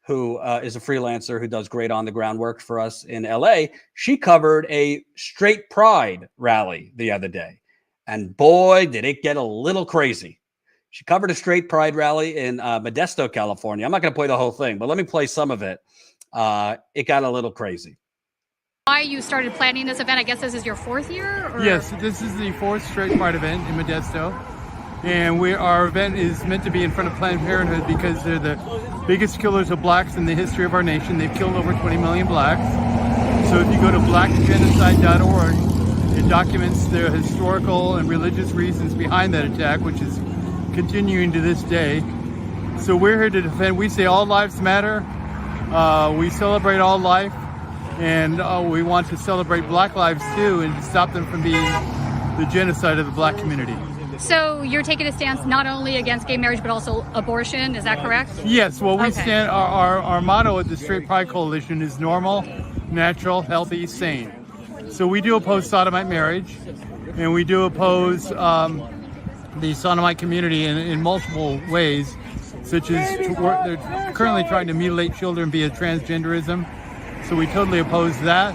who is a freelancer who does great on-the-ground work for us in LA. She covered a straight pride rally the other day. And boy, did it get a little crazy. She covered a straight pride rally in Modesto, California. I'm not going to play the whole thing, but let me play some of it. It got a little crazy. Why you started planning this event? I guess this is your 4th year? Or? Yes, this is the 4th straight pride event in Modesto. And our event is meant to be in front of Planned Parenthood because they're the biggest killers of blacks in the history of our nation. They've killed over 20 million blacks. So if you go to blackgenocide.org, it documents the historical and religious reasons behind that attack, which is continuing to this day. So we're here to defend. We say all lives matter. We celebrate all life. And we want to celebrate black lives too and stop them from being the genocide of the black community. So you're taking a stance not only against gay marriage, but also abortion. Is that correct? Yes. Well, we stand, our motto at the Straight Pride Coalition is normal, natural, healthy, sane. So we do oppose sodomite marriage, and we do oppose the sodomite community in multiple ways, such as they're currently trying to mutilate children via transgenderism. So we totally oppose that.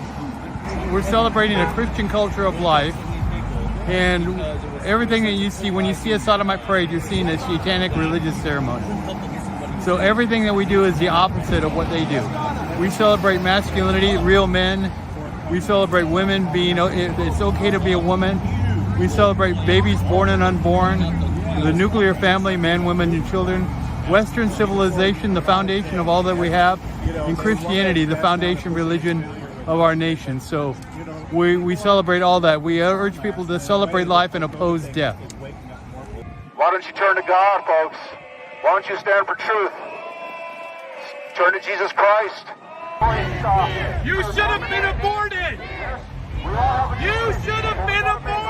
We're celebrating a Christian culture of life, and everything that you see, when you see a sodomite parade, you're seeing a satanic religious ceremony. So everything that we do is the opposite of what they do. We celebrate masculinity, real men. We celebrate women being, it's okay to be a woman. We celebrate babies born and unborn, the nuclear family, men, women, and children. Western civilization, the foundation of all that we have, and Christianity, the foundation religion of our nation. So we celebrate all that. We urge people to celebrate life and oppose death. Why don't you turn to God, folks? Why don't you stand for truth? Turn to Jesus Christ. You should have been aborted! You should have been aborted!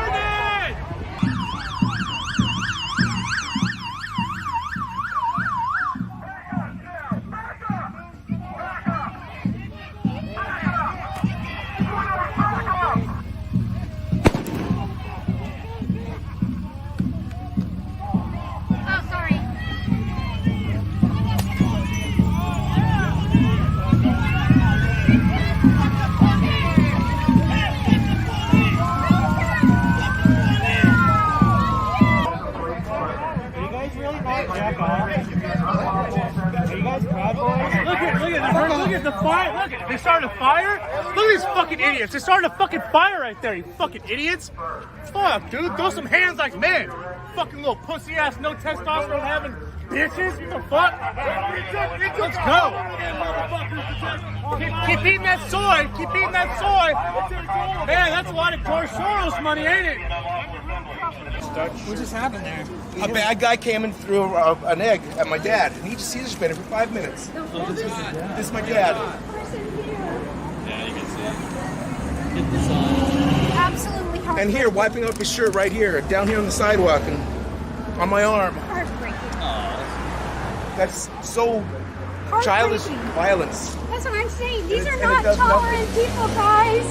Look at the fire. Look at, they started a fire. Look at these fucking idiots. They started a fucking fire right there, you fucking idiots. Fuck, dude. Throw some hands like men. Fucking little pussy ass, no testosterone having bitches. What the fuck? Let's go. Keep eating that soy. Keep eating that soy. Man, that's a lot of George Soros money, ain't it? What just happened there? A bad guy came and threw an egg at my dad, and he just Caesar spit it for 5 minutes. This is my dad. Yeah, you can see it. Get this on. Absolutely heartbreaking. And here, wiping up his shirt right here, down here on the sidewalk, and on my arm. Heartbreaking. That's so childish violence. That's what I'm saying. These are not tolerant people, guys.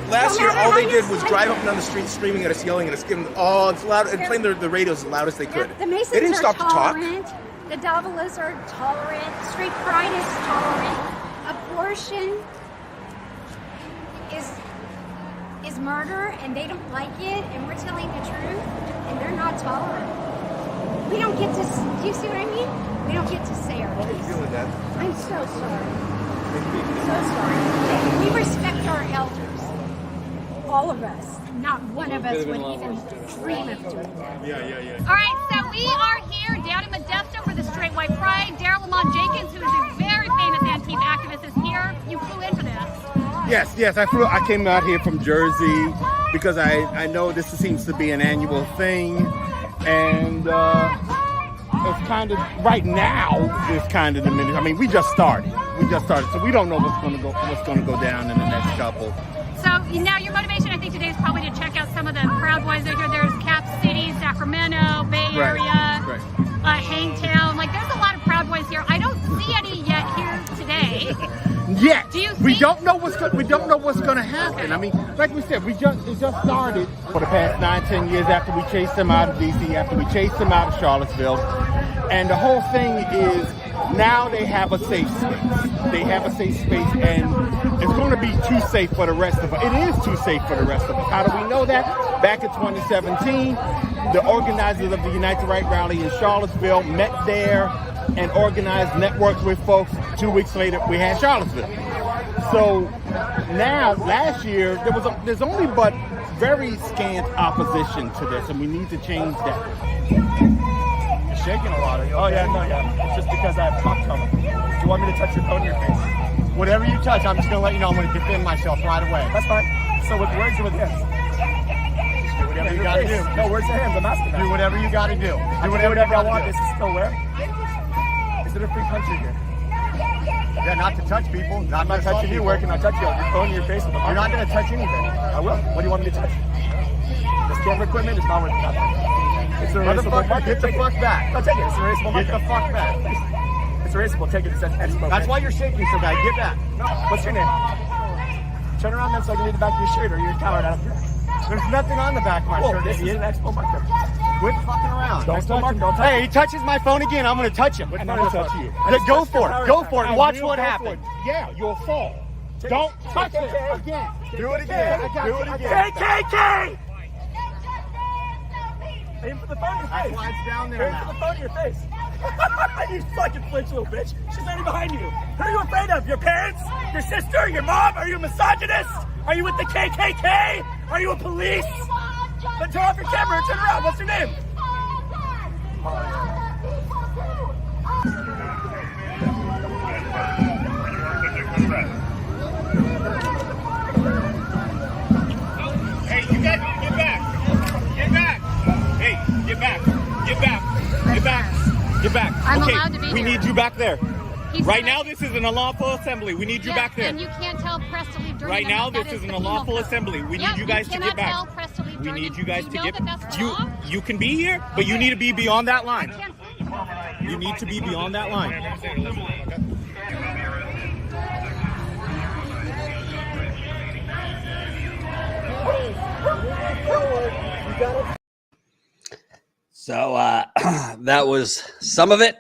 Last year, all they did was drive up and down the street screaming at us, yelling at us, giving it's loud, and playing the radios as loud as they could. The Masons they didn't are stop tolerant. to talk. The Davilas are tolerant. Straight pride is tolerant. Abortion is murder, and they don't like it, and we're telling the truth, and they're not tolerant. We don't get to. Do you see what I mean? We don't get to say our piece. I'm so sorry. So sorry. We respect our elders. All of us. Not one of us would even dream of doing that. All right, so we are here down in Modesto for the Straight White Pride. Daryl Lamont Jenkins, who is a very famous Antifa activist, is here. You flew in for this. Yes. I came out here from Jersey because I know this seems to be an annual thing, and it's kind of right now. It's kind of the minute. I mean, we just started, so we don't know what's going to go down in the next couple. So now your motivation, I think, today is probably to check out some of the Proud Boys out here. There's Cap City, Sacramento, Bay Area, Hangtown. Like, there's a lot of Proud Boys here. I don't see any yet here today. Yet. Do you we don't know what's going to happen. Okay. I mean, like we said, it just started for the past 9-10 years after we chased them out of DC, after we chased them out of Charlottesville, and the whole thing is now they have a safe space. They have a safe space, and it's going to be too safe for the rest of us. It is too safe for the rest of us. How do we know that? Back in 2017, the organizers of the Unite the Right rally in Charlottesville met there and organized networks with folks. 2 weeks later, we had Charlottesville. So now, last year, there's only but very scant opposition to this, and we need to change that. You're shaking a lot. Oh, yeah. It's just because I have cock trauma. Do you want me to touch your phone in your face? Whatever you touch, I'm just going to let you know I'm going to defend myself right away. That's fine. So with words or with hands? Do whatever you got to do. No, words or hands, I'm asking that. Do whatever you got to do. Do whatever I want. This is still where? Is it a free country here? Yeah, not to touch people. I'm not touching you. Where can I touch you? Your phone in your face. You're not going to touch anything. I will. What do you want me to touch? This camera equipment is not worth nothing. It's erasable. Get the fuck back. No, take it. It's erasable. Get the fuck back. It's erasable. Take it. It says Expo. That's why you're shaking so bad. Get back. No. What's your name? Turn around then so I can read the back of your shirt, or you're a coward. I don't care. There's nothing on the back of my shirt. This is an Expo marker. Quit fucking around. Don't touch him. Hey, he touches my phone again. I'm going to touch him. I'm going to touch you. Go for it. Go for it. Watch what happens. Yeah, you'll fall. Don't touch it again. Do it again. Do it again. KKK! Aim for the phone in your face. Why it's down there. Aim for the phone in your face. You fucking flinch, little bitch. She's standing behind you. Who are you afraid of? Your parents? Your sister? Your mom? Are you a misogynist? Are you with the KKK? Are you a police? Then turn off your camera and turn around. What's your name? Hey, you guys, get back. Get back. Hey, get back. Get back. Get back. Get back. I'm allowed to be we here. need you back there. He's Right now, this is an unlawful assembly. We need you back there. And you can't tell press to leave during Right the now, that this is an the unlawful penal code. assembly. We Yeah, need you guys to cannot get back. tell press to leave We during need the- you guys you to know get that that's you. wrong? You can be here, but you need to be beyond that line. You need to be beyond that line. So that was some of it,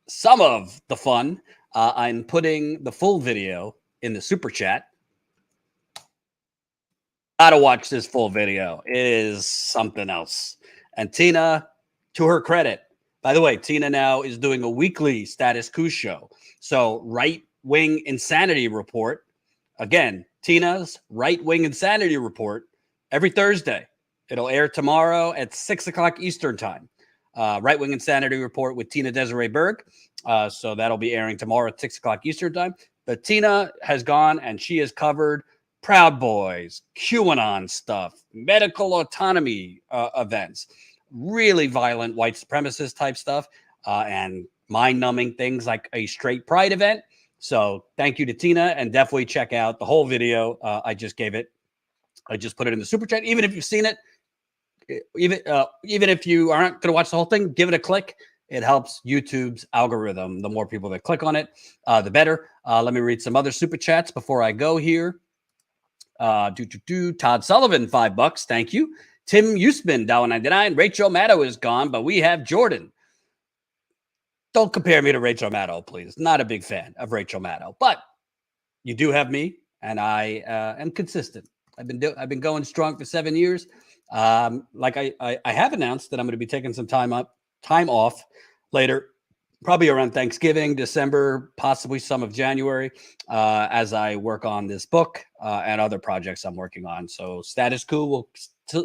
some of the fun. I'm putting the full video in the super chat. Gotta watch this full video. It is something else. And Tina, to her credit, by the way, Tina now is doing a weekly Status Coup show. So right-wing insanity report. Again, Tina's right-wing insanity report every Thursday. It'll air tomorrow at 6 o'clock Eastern time. Right-wing insanity report with Tina Desiree Berg. So that'll be airing tomorrow at 6 o'clock Eastern time. But Tina has gone and she has covered Proud Boys, QAnon stuff, medical autonomy events, really violent white supremacist type stuff, and mind-numbing things like a straight pride event. So thank you to Tina, and definitely check out the whole video. I just gave it. I just put it in the super chat. Even if you've seen it, even if you aren't going to watch the whole thing, give it a click. It helps YouTube's algorithm. The more people that click on it, the better. Let me read some other super chats before I go here. Todd Sullivan, $5. Thank you. Tim Usman, $1.99. Rachel Maddow is gone, but we have Jordan. Don't compare me to Rachel Maddow, please. Not a big fan of Rachel Maddow, but you do have me, and I am consistent. I've been going strong for 7 years. Like I have announced that I'm going to be taking some time off later, probably around Thanksgiving, December, possibly some of January, as I work on this book and other projects I'm working on. So Status Coup will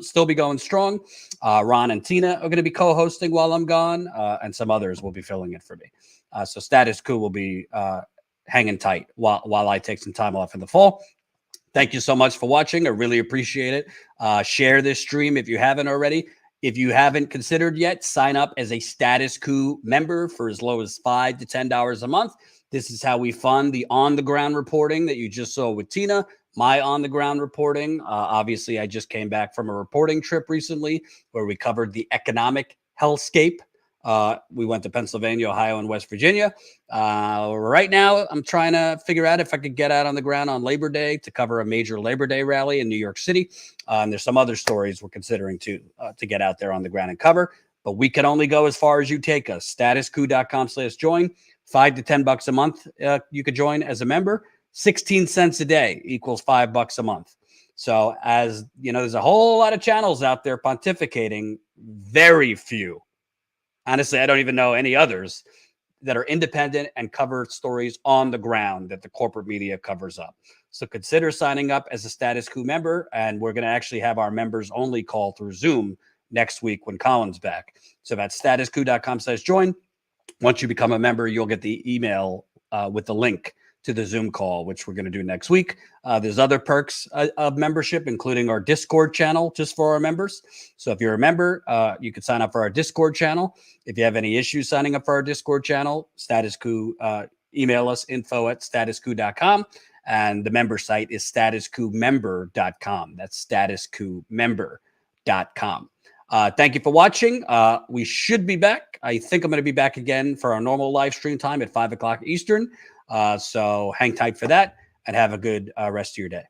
still be going strong. Ron and Tina are going to be co-hosting while I'm gone, and some others will be filling it for me. So Status Coup will be hanging tight while I take some time off in the fall. Thank you so much for watching. I really appreciate it. Share this stream if you haven't already. If you haven't considered yet, sign up as a Status Coup member for as low as $5 to $10 a month. This is how we fund the on-the-ground reporting that you just saw with Tina, my on-the-ground reporting. Obviously, I just came back from a reporting trip recently where we covered the economic hellscape. We went to Pennsylvania, Ohio, and West Virginia. Right now, I'm trying to figure out if I could get out on the ground on Labor Day to cover a major Labor Day rally in New York City. And there's some other stories we're considering to get out there on the ground and cover. But we can only go as far as you take us. StatusCoup.com/join. $5 to $10 a month. You could join as a member. 16 cents a day equals $5 a month. So as you know, there's a whole lot of channels out there pontificating. Very few. Honestly, I don't even know any others that are independent and cover stories on the ground that the corporate media covers up. So consider signing up as a Status Coup member, and we're going to actually have our members only call through Zoom next week when Colin's back. So that's StatusCoup.com/join. Once you become a member, you'll get the email with the link to the Zoom call, which we're going to do next week. There's other perks of membership, including our Discord channel just for our members. So if you're a member, you can sign up for our Discord channel. If you have any issues signing up for our Discord channel, Status Coup, email us info@statuscoup.com. And the member site is statuscoupmember.com. That's statuscoupmember.com. Thank you for watching. We should be back. I think I'm going to be back again for our normal live stream time at 5 o'clock Eastern. So hang tight for that and have a good rest of your day.